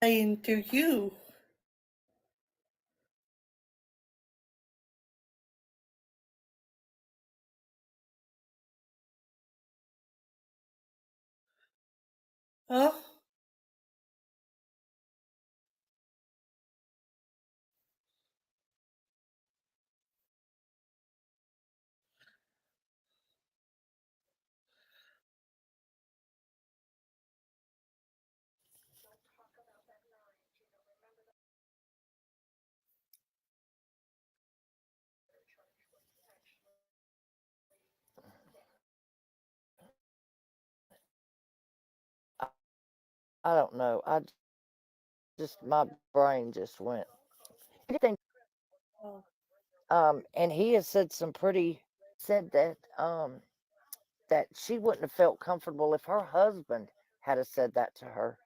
saying to you? Huh? I don't know. My brain just went. Oh, And he has said said that she wouldn't have felt comfortable if her husband had have said that to her.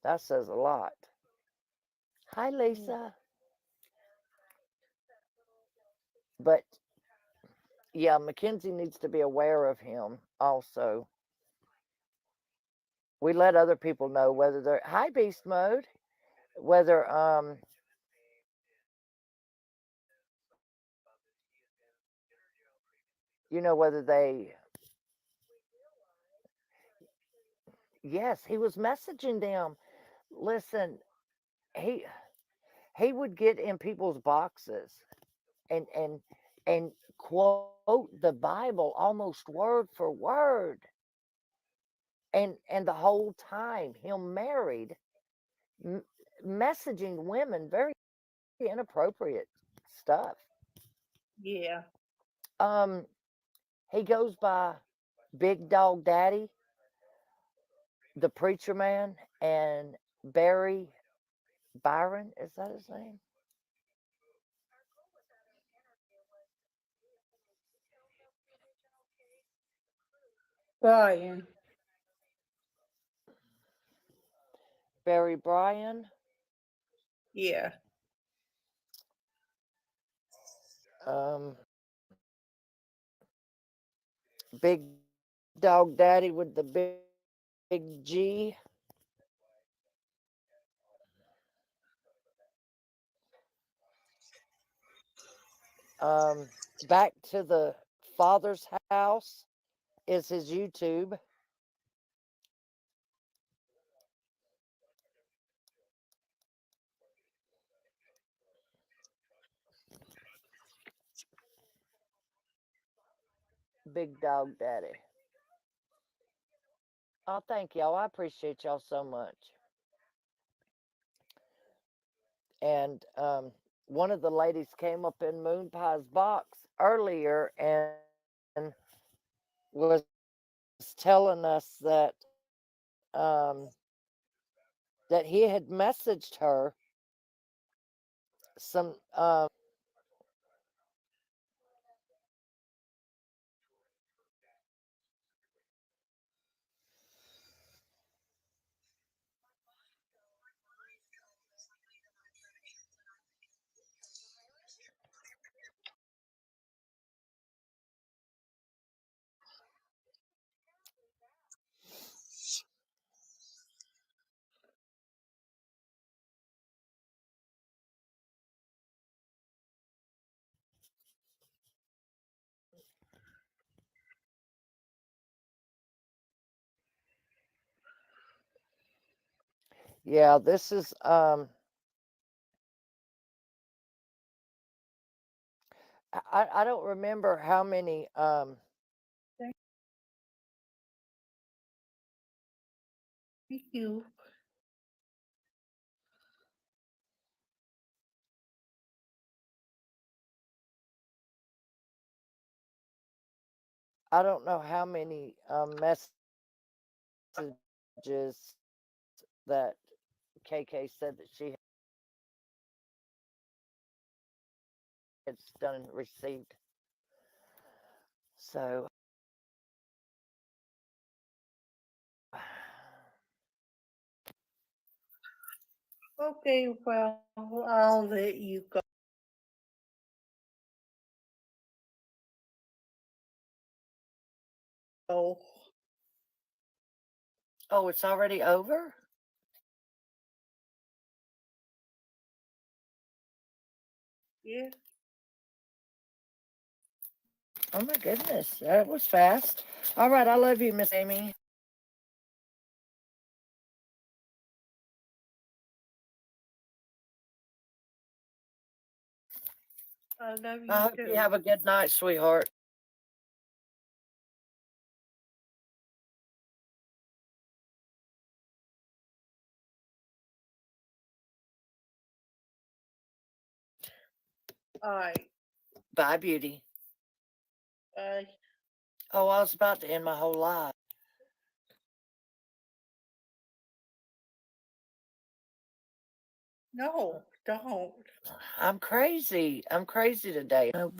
That says a lot. Hi, Lisa. But yeah, Mackenzie needs to be aware of him also. We let other people know whether they're hi beast mode, whether whether they yes, he was messaging them. Listen, he he would get in people's boxes and and quote the Bible almost word for word. And the whole time him married, m- messaging women very inappropriate stuff. yeah. Um, he goes by Big Dog Daddy, the preacher man, and Barry Byron, is that his name? Brian. Barry Bryan. Yeah. Um, Big Dog Daddy with the big G. Back to the Father's House is his YouTube. Big Dog Daddy. Oh, thank y'all. I appreciate y'all so much. And one of the ladies came up in Moon Pie's box earlier and was telling us that that he had messaged her some yeah, this is I don't remember how many Thank you. I don't know how many messages that KK said that she had done and received. So Okay, well, I'll let you go. oh, it's already over? Yeah. Oh my goodness, that was fast. All right, I love you, Miss Amy. I love I you hope you too. have a good night, sweetheart. All right. Bye, beauty. Bye. Oh, I was about to end my whole life. No, don't. I'm crazy. I'm crazy today. No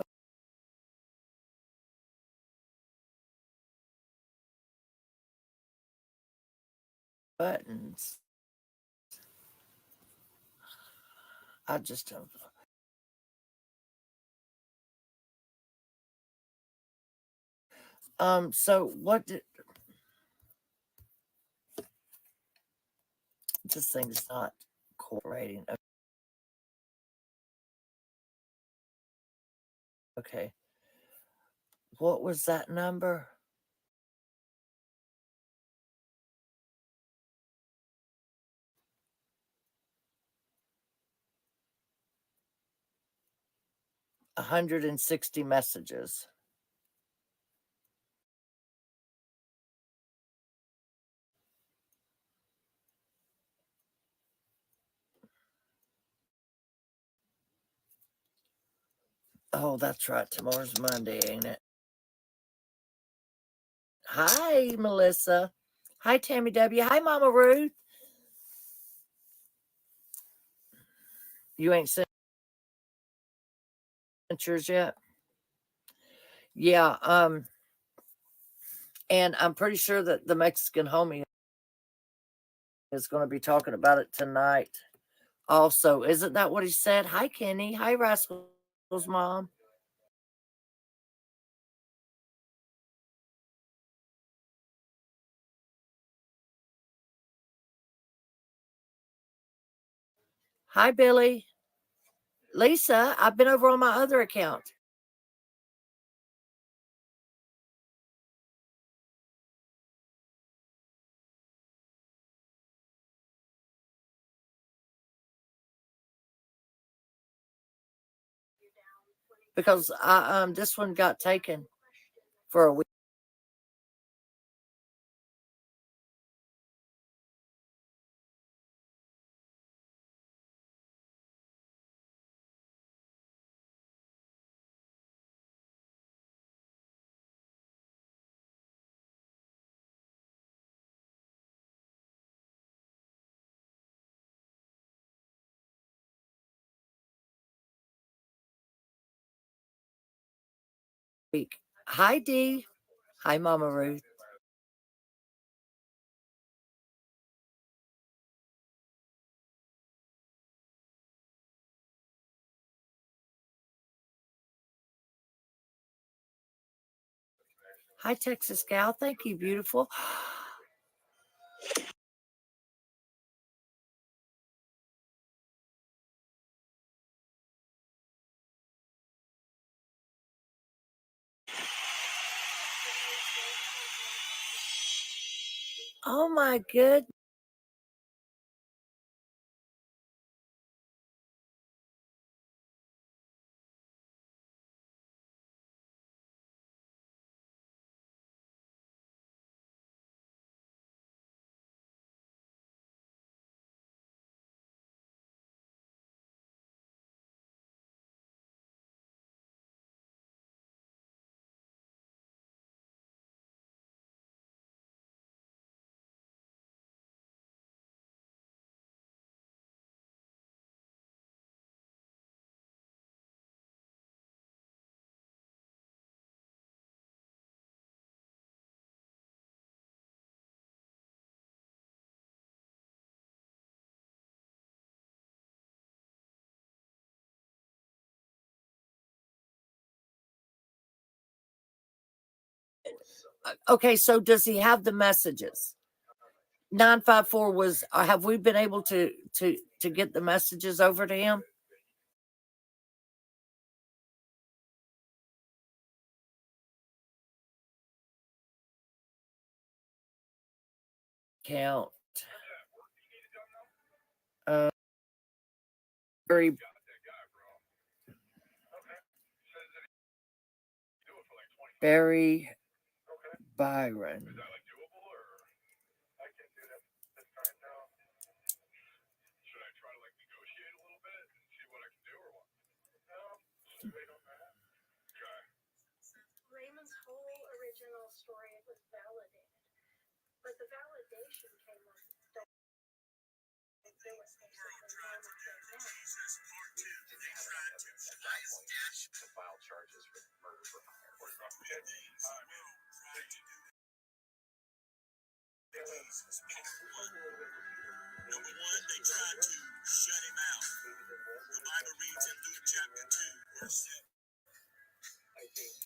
buttons. I just don't. So what did this thing's not cooperating? Okay. What was that number? A 160 messages. Oh, that's right. Tomorrow's Monday, ain't it? Hi, Melissa. Hi, Tammy W. Hi, Mama Ruth. You ain't sent yours yet? Yeah. And I'm pretty sure that the Mexican homie is going to be talking about it tonight. Also, isn't that what he said? Hi, Kenny. Hi, Rascal's mom. Hi, Billy. Lisa, I've been over on my other account. Because this one got taken for a week. Hi, Dee. Hi, Mama Ruth. Hi, Texas Gal. Thank you, beautiful. Oh, my goodness. Okay, so does he have the messages? 954 was, have we been able to get the messages over to him? Count. Barry Byron. Raymond's whole original story was validated, but the validation came when there was file charges for murder for hire. Number one, they tried to shut him out. The Bible reads in Luke chapter 2, verse 7. I think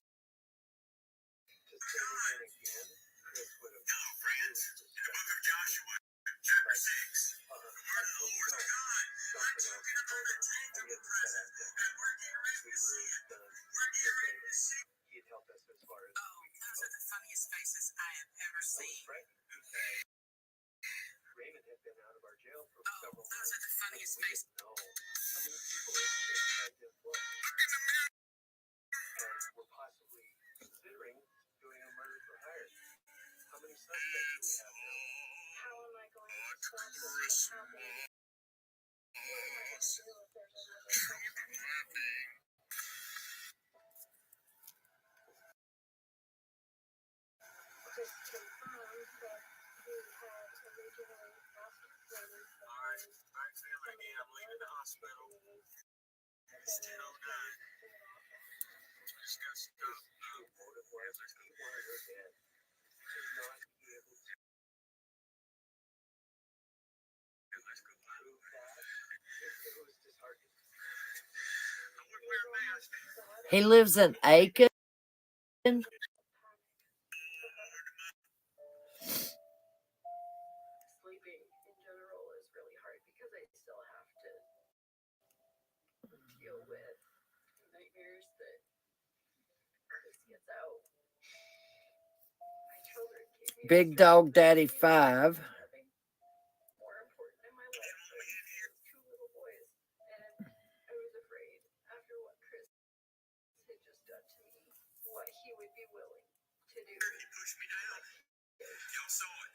to say it again, hello, friends. In the book of Joshua, chapter 6, the word of the Lord is God. I'm talking about a tangible presence, and we're getting ready to see it. We're getting ready to see it. He had helped us as far as. Oh, those are the funniest faces I have ever seen. Okay. Raymond had been out of our jail for several months. Those are the funniest faces. No. How many people tried to employ? And were possibly considering doing a murder for hire. How many suspects do we have now? How am I going to stop this from happening? What am I going to do if there's another suspect? Just confirm that he had originally asked Raymond for his. All right, feel like I'm leaving the hospital. Still none. Just got stuff. Let's go. I wouldn't wear a mask. He lives in Aiken. Sleeping in general is really hard because I still have to deal with nightmares that Chris gets out. My children keep me Big distracted. Dog Daddy 5. Nothing more important in my life than those two little boys. And I was afraid after what Chris had just done to me, what he would be willing to do. He pushed me down. Y'all saw it.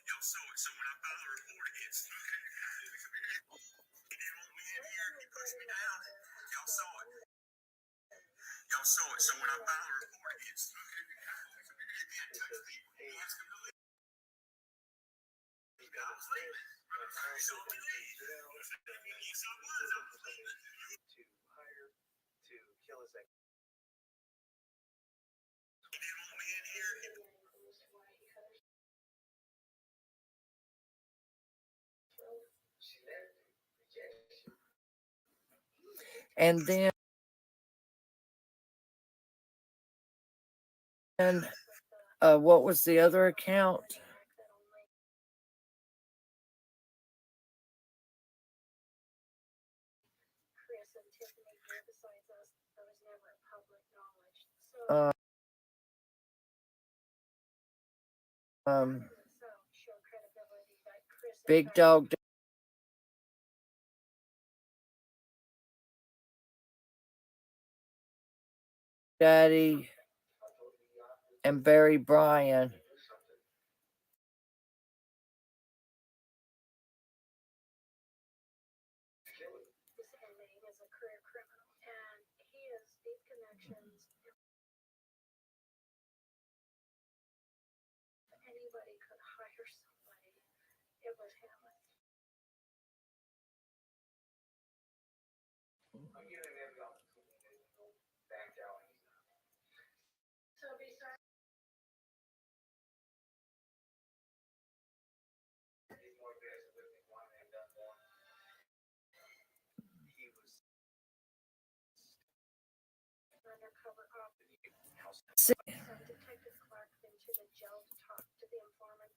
Y'all saw it. So when I filed a report against him, he didn't want me in here. He pushed me down. Y'all saw it. Y'all saw it. So when I filed a report against him, he can't touch me. He asked him to leave. I was leaving. He saw me leave. Yes, I was. I was leaving. To hire to kill his ex. He didn't want me in here. And then what was the other account? Chris and Tiffany here besides us, there was never public knowledge. So show credibility that Chris in Big fact Dog Daddy and Barry Bryan. is ending as a career criminal, and he has deep connections. If anybody could hire somebody, it was him. So besides He was undercover op, Si- sent Detective Clark into the jail to talk to the informant.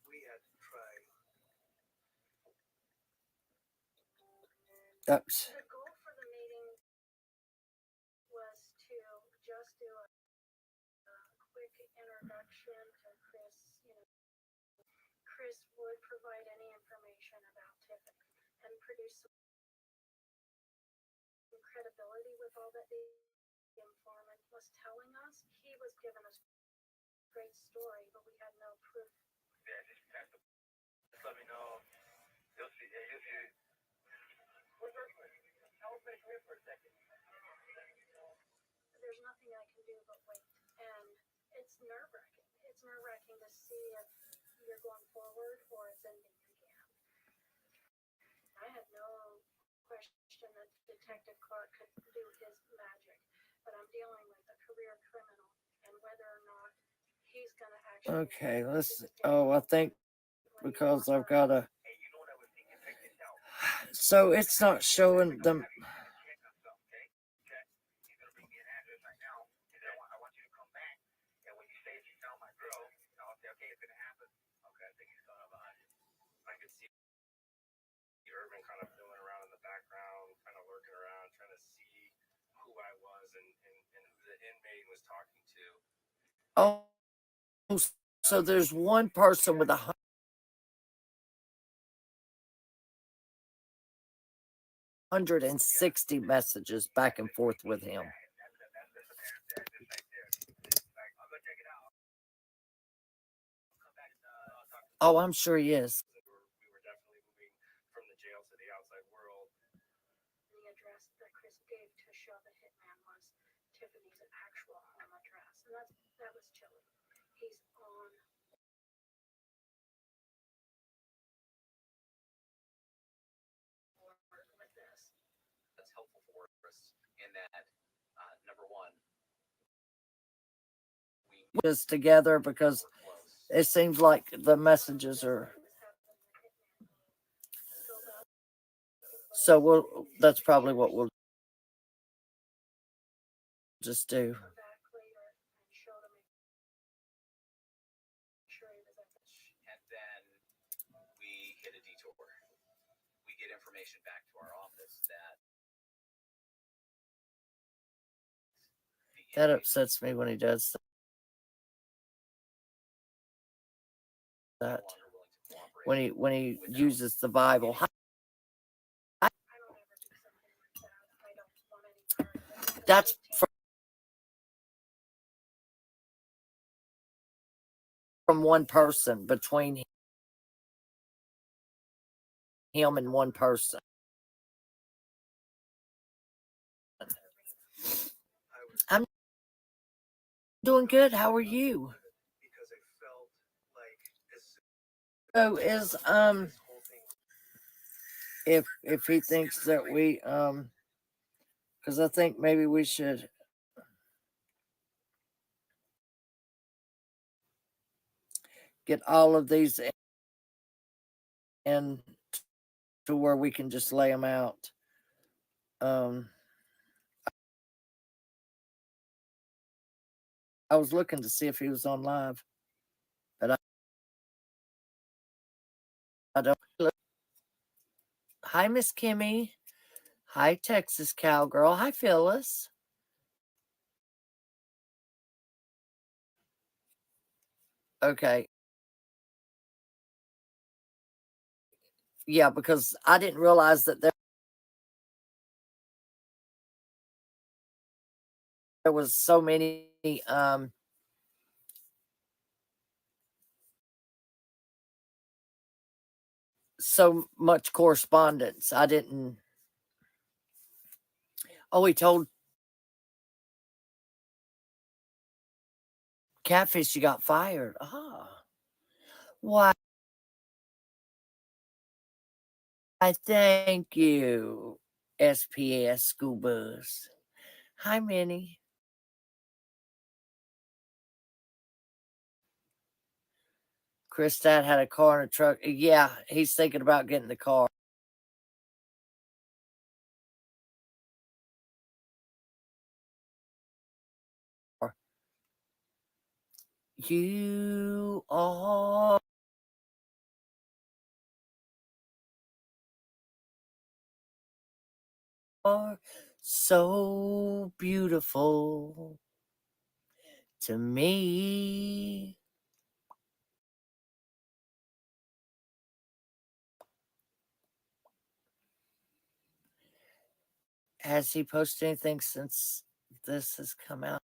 we had to try. Oops. The goal for the meeting was to just do a quick introduction to Chris. Chris would provide any information about Tiffany and produce some credibility with all that the informant was telling us. He was giving us a great story, but we had no proof. Yeah, just let me know. You'll see. There's nothing I can do but wait. And it's nerve-wracking. It's nerve-wracking to see if you're going forward or it's ending again. I had no question that Detective Clark could do his magic, but I'm dealing with a career criminal, and whether or not he's going to actually... Okay, I think because I've got a. So it's not showing them. Irvin kind of filling around in the background, kind of lurking around, trying to see who I was and who the inmate was talking to. Oh, so there's one person with 160 messages back and forth with him. Oh, I'm sure he is. We were definitely moving from the jail to the outside world. The address that Chris gave to show the hitman was Tiffany's actual home address, and that was chilling. He's on helpful for us in that, number one, we Just together because were close. it seems like the messages are. So that's probably what we'll just do. And then we hit a detour. We get information back to our office that That upsets me when he does that. When he uses the Bible. That's from one person, between him and one person. I'm doing good. How are you? Because I felt like So is if he thinks that we because I think maybe we should get all of these in to where we can just lay them out. I was looking to see if he was on live, but I don't. Hi, Miss Kimmy. Hi, Texas Cowgirl. Hi, Phyllis. Okay. Yeah, because I didn't realize that there was so many so much correspondence. I didn't. Oh, he told Catfish you got fired. Ah, why? I thank you, SPS School Bus. Hi, Minnie. Chris Dad had a car and a truck. Yeah, he's thinking about getting the car. You are so beautiful to me. Has he posted anything since this has come out?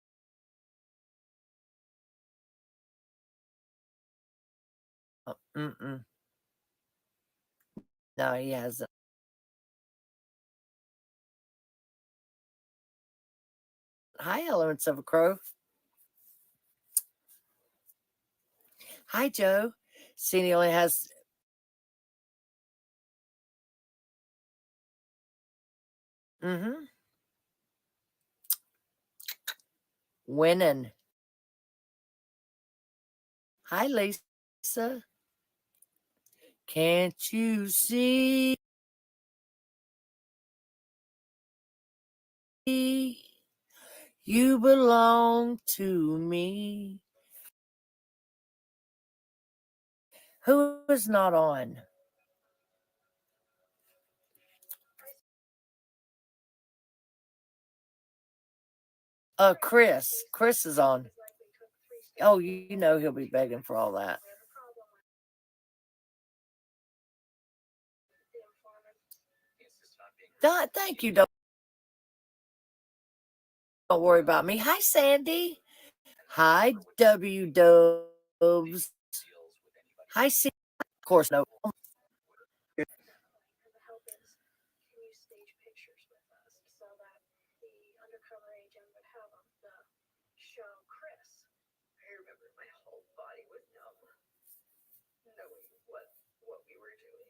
Mm-mm. No, he hasn't. Hi, Elements of a Crow. Hi, Joe. See, he only has. Mm-hmm. Winning. Hi, Lisa. Can't you see? You belong to me. Who is not on? Chris. Chris is on. Oh, you know he'll be begging for all that. Thank you. Don't worry about me. Hi, Sandy. Hi, W Dubs. Hi, C. Of course, no. I remember my whole body was numb, knowing what we were doing.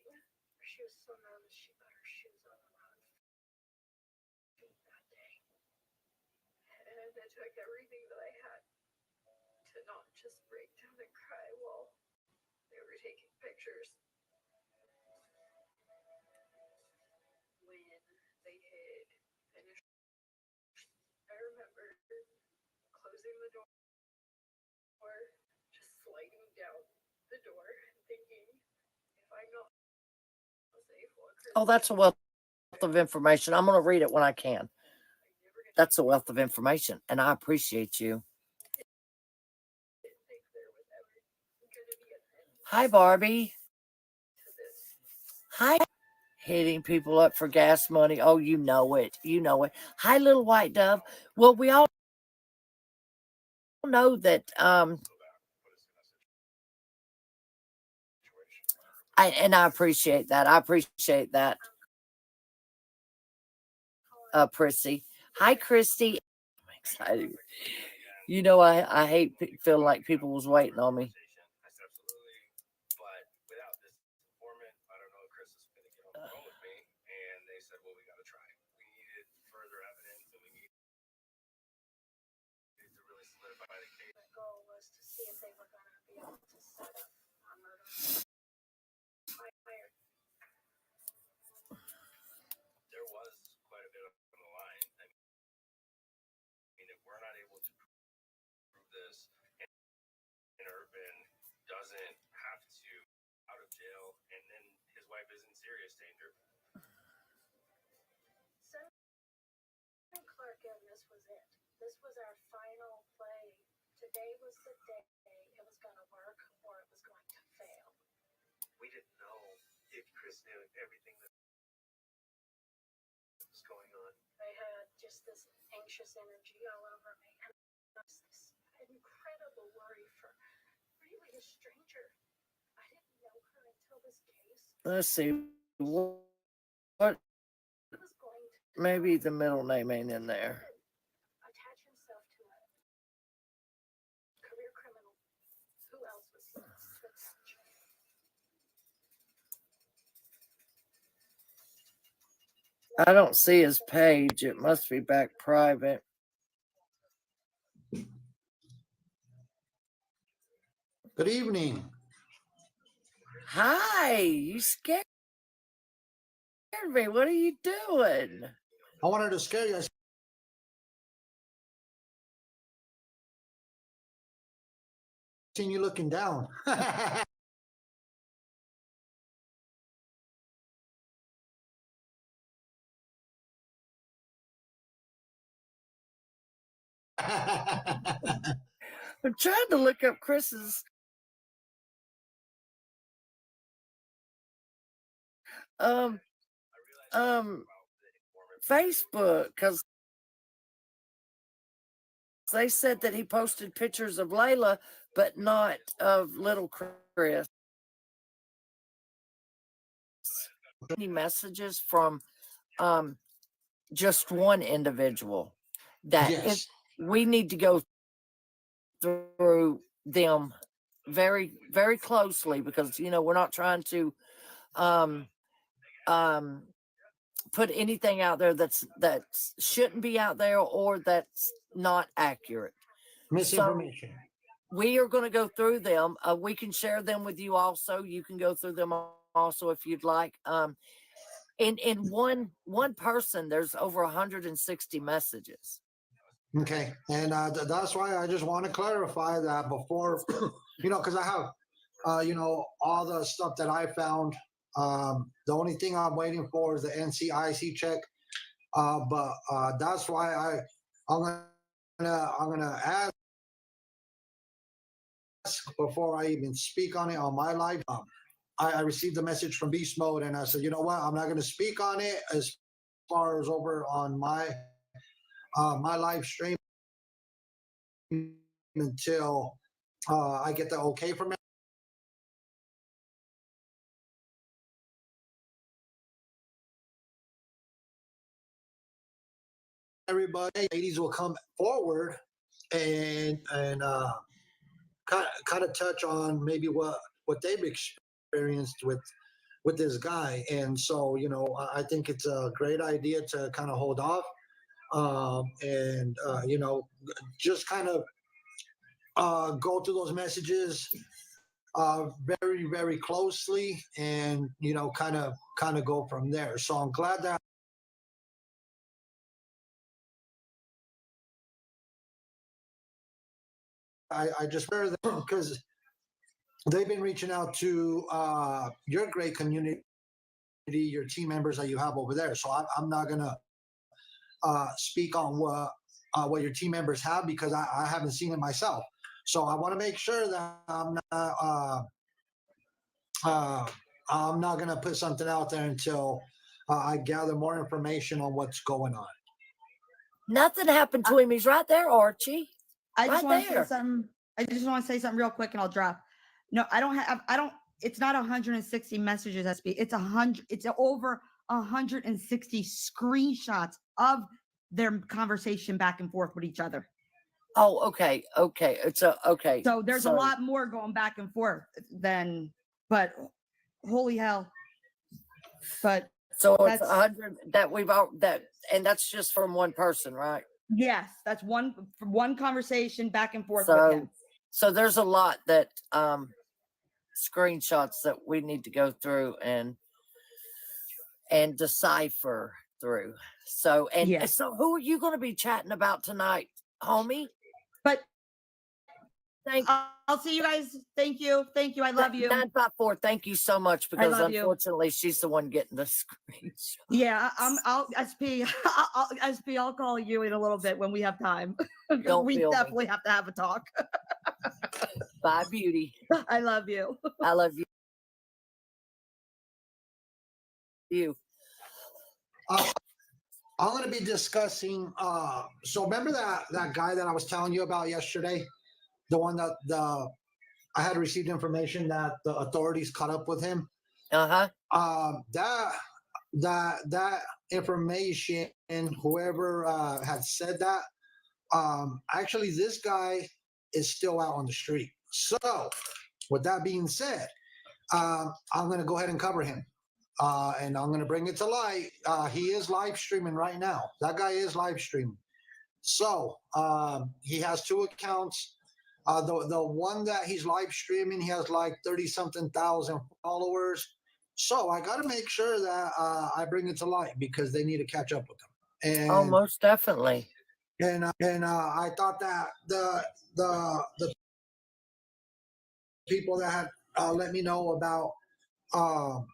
She was so nervous she put her shoes on the rug. took everything that I had to not just break down and cry while they were taking pictures. When they had finished, I remember closing the door, just sliding down the door and thinking, if I'm not safe while Oh, that's a wealth of information. I'm going to read it when I can. That's a wealth of information, and I appreciate you. Hi, Barbie. Hi. Hitting people up for gas money. Oh, you know it. You know it. Hi, little white dove. Well, we all know that I appreciate that. I appreciate that. Prissy. Hi, Christy. I'm excited. You know, I hate feeling like people was waiting on me. I said, absolutely. But without this informant, I don't know if Chris is going to get on the phone with me. And they said, well, we got to try. We needed further evidence and we needed to really solidify the case. The goal was to see if they were going to be able to set up a murder. There was quite a bit on the line. I mean, if we're not able to prove this, and Urban doesn't have to out of jail, and then his wife is in serious danger. Senator Clark, and this was it. This was our final play. Today was the day it was going to work or it was going to fail. We didn't know if Chris knew everything that was going on. I had just this anxious energy all over me, and this incredible worry for really a stranger. I didn't know her until this case. Let's see. What? He was going to Maybe the middle name ain't in there. attach himself to a career criminal. Who else was he to attach? I don't see his page. It must be back private. Good evening. Hi, you scared me. What are you doing? I wanted to scare you. I seen you looking down. I'm trying to look up Chris's Facebook because they said that he posted pictures of Layla, but not of little Chris. Any messages from just one individual that Yes. we need to go through them very, very closely because we're not trying to put anything out there that shouldn't be out there or that's not accurate. Misinformation. So we are going to go through them. We can share them with you also. You can go through them also if you'd like. In one person, there's over 160 messages. Okay. And that's why I just want to clarify that before, because I have, all the stuff that I found. The only thing I'm waiting for is the NCIC check. But that's why I'm gonna ask before I even speak on it on my live. I received a message from Beast Mode, and I said, you know what, I'm not gonna speak on it as far as over on my my live stream until I get the okay from it. Everybody, ladies will come forward and kind of touch on maybe what they've experienced with this guy. And so, I think it's a great idea to kind of hold off and you know, just kind of go through those messages very, very closely, and you know, kind of go from there. So I'm glad that I just heard that because they've been reaching out to your great community, your team members that you have over there. So I'm not gonna speak on what your team members have because I haven't seen it myself. So I want to make sure that I'm not gonna put something out there until I gather more information on what's going on. Nothing happened to him. He's right there, Archie. I just Right want to say there. something. I just want to say something real quick, and I'll drop. No, I don't. It's not 160 messages, SB. It's 100. It's over 160 screenshots of their conversation back and forth with each other. Oh, okay. Okay. It's okay. So there's a So- lot more going back and forth than. But holy hell! But So it's that's 100 that we've all that, and that's just from one person, right? yes, that's one conversation back and forth with So, him. so there's a lot that screenshots that we need to go through and decipher through. So, and Yeah. so who are you going to be chatting about tonight, homie? But Thank I'll see you guys. Thank you. Thank you. I love you. 954. Thank you so much because love you. unfortunately she's the one getting the screenshot. Yeah, I'll SP. I'll call you in a little bit when we have time. Don't We feel me. definitely have to have a talk. Bye, beauty. I love you. I love you. You. I'm going to be discussing. So remember that guy that I was telling you about yesterday, the one that I had received information that the authorities caught up with him. That information, and whoever had said that, actually this guy is still out on the street. So with that being said, I'm going to go ahead and cover him. And I'm going to bring it to light. He is live streaming right now. That guy is live streaming. So he has two accounts. The one that he's live streaming, he has like 30-something thousand followers. So I got to make sure that I bring it to light because they need to catch up with him. And Oh, most definitely. and I thought that the people that had let me know about the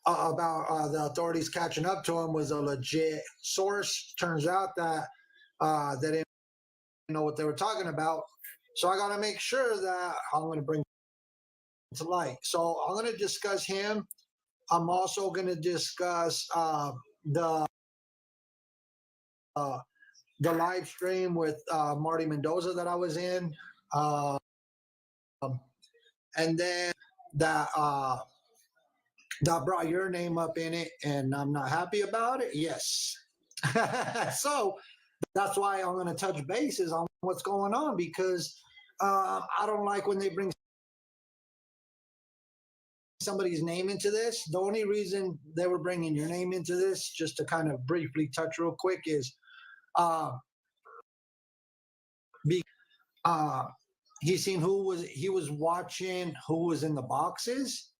authorities catching up to him was a legit source. Turns out that they didn't know what they were talking about. So I got to make sure that I'm going to bring it to light. So I'm going to discuss him. I'm also going to discuss the live stream with Marty Mendoza that I was in, and then that brought your name up in it, and I'm not happy about it. Yes. So that's why I'm going to touch bases on what's going on because I don't like when they bring somebody's name into this. The only reason they were bringing your name into this, just to kind of briefly touch real quick, is he seen he was watching who was in the boxes,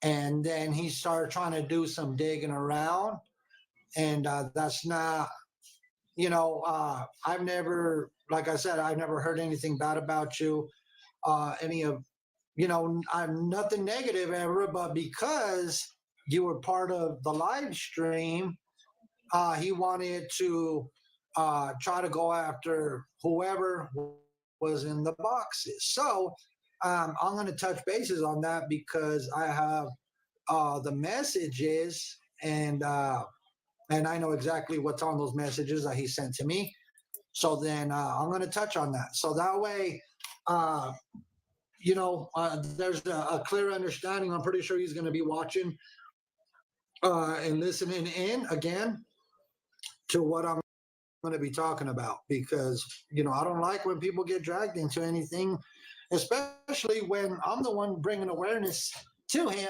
and then he started trying to do some digging around, and that's not, I've never, like I said, I've never heard anything bad about you, I'm nothing negative ever, but because you were part of the live stream, he wanted to try to go after whoever was in the boxes. So I'm going to touch bases on that because I have the messages, and I know exactly what's on those messages that he sent to me. So then I'm going to touch on that. So that way, there's a clear understanding. I'm pretty sure he's going to be watching and listening in again to what I'm going to be talking about, because I don't like when people get dragged into anything, especially when I'm the one bringing awareness to him,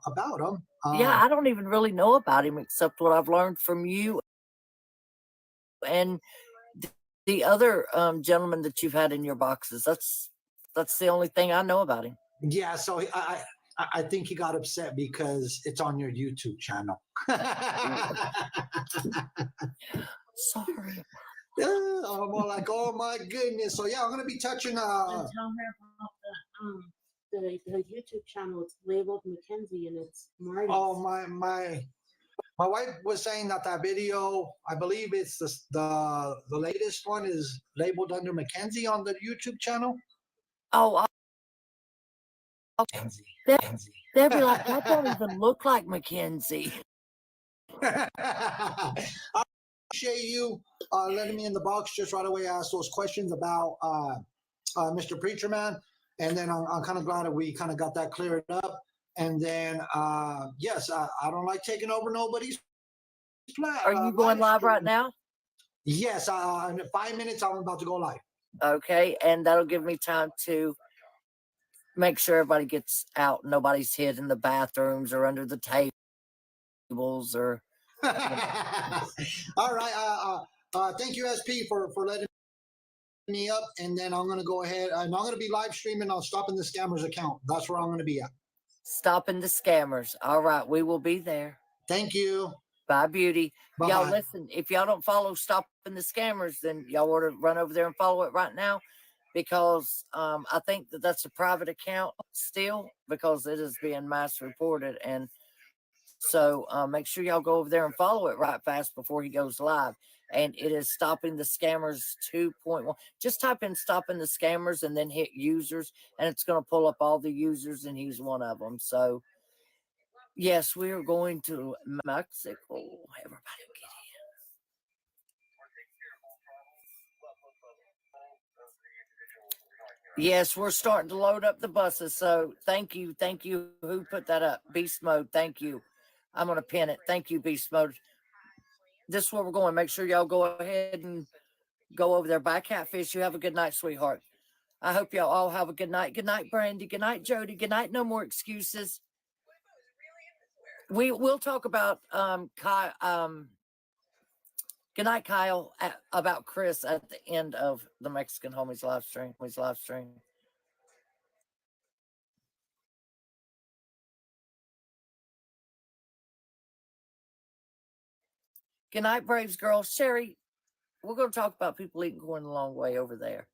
about him. Yeah, I don't even really know about him except what I've learned from you and the other gentleman that you've had in your boxes. That's the only thing I know about him. Yeah, so I think he got upset because it's on your YouTube channel. Sorry. I'm all like, oh my goodness. So yeah, I'm gonna be touching. And tell her about the YouTube channel. It's labeled Mackenzie, and it's Marty. Oh my wife was saying that video, I believe it's the latest one, is labeled under Mackenzie on the YouTube channel. Oh, Mackenzie. they'd be like, that don't even look like Mackenzie. I appreciate you letting me in the box just right away. Ask those questions about Mr. Preacher Man, and then I'm kind of glad that we kind of got that cleared up. And then yes, I don't like taking over nobody's flat. Are you going live right now? Yes, in 5 minutes I'm about to go live. Okay, and that'll give me time to make sure everybody gets out. Nobody's hid in the bathrooms or under the tables or. All right. Thank you, SP, for letting me up. And then I'm going to go ahead and I'm going to be live streaming on Stopping the Scammers account. That's where I'm going to be at. Stopping the Scammers. All right, we will be there. Thank you. Bye, beauty. Bye-bye. Y'all listen, if y'all don't follow Stopping the Scammers, then y'all ought to run over there and follow it right now, because I think that's a private account still, because it is being mass reported. And so make sure y'all go over there and follow it right fast before he goes live. And it is Stopping the Scammers 2.1. Just type in Stopping the Scammers and then hit users, and it's going to pull up all the users, and he's one of them. So yes, we are going to Mexico. Everybody get in. Yes, we're starting to load up the buses. So thank you. Thank you. Who put that up? Beast Mode. Thank you. I'm going to pin it. Thank you, Beast Mode. This is where we're going. Make sure y'all go ahead and go over there. Bye, Catfish. You have a good night, sweetheart. I hope y'all all have a good night. Good night, Brandy. Good night, Jody. Good night. No more excuses. We'll talk about Kyle. Good night, Kyle. About Chris at the end of the Mexican Homies live stream. Good night, Braves girl. Sherry, we're going to talk about people eating corn the long way over there.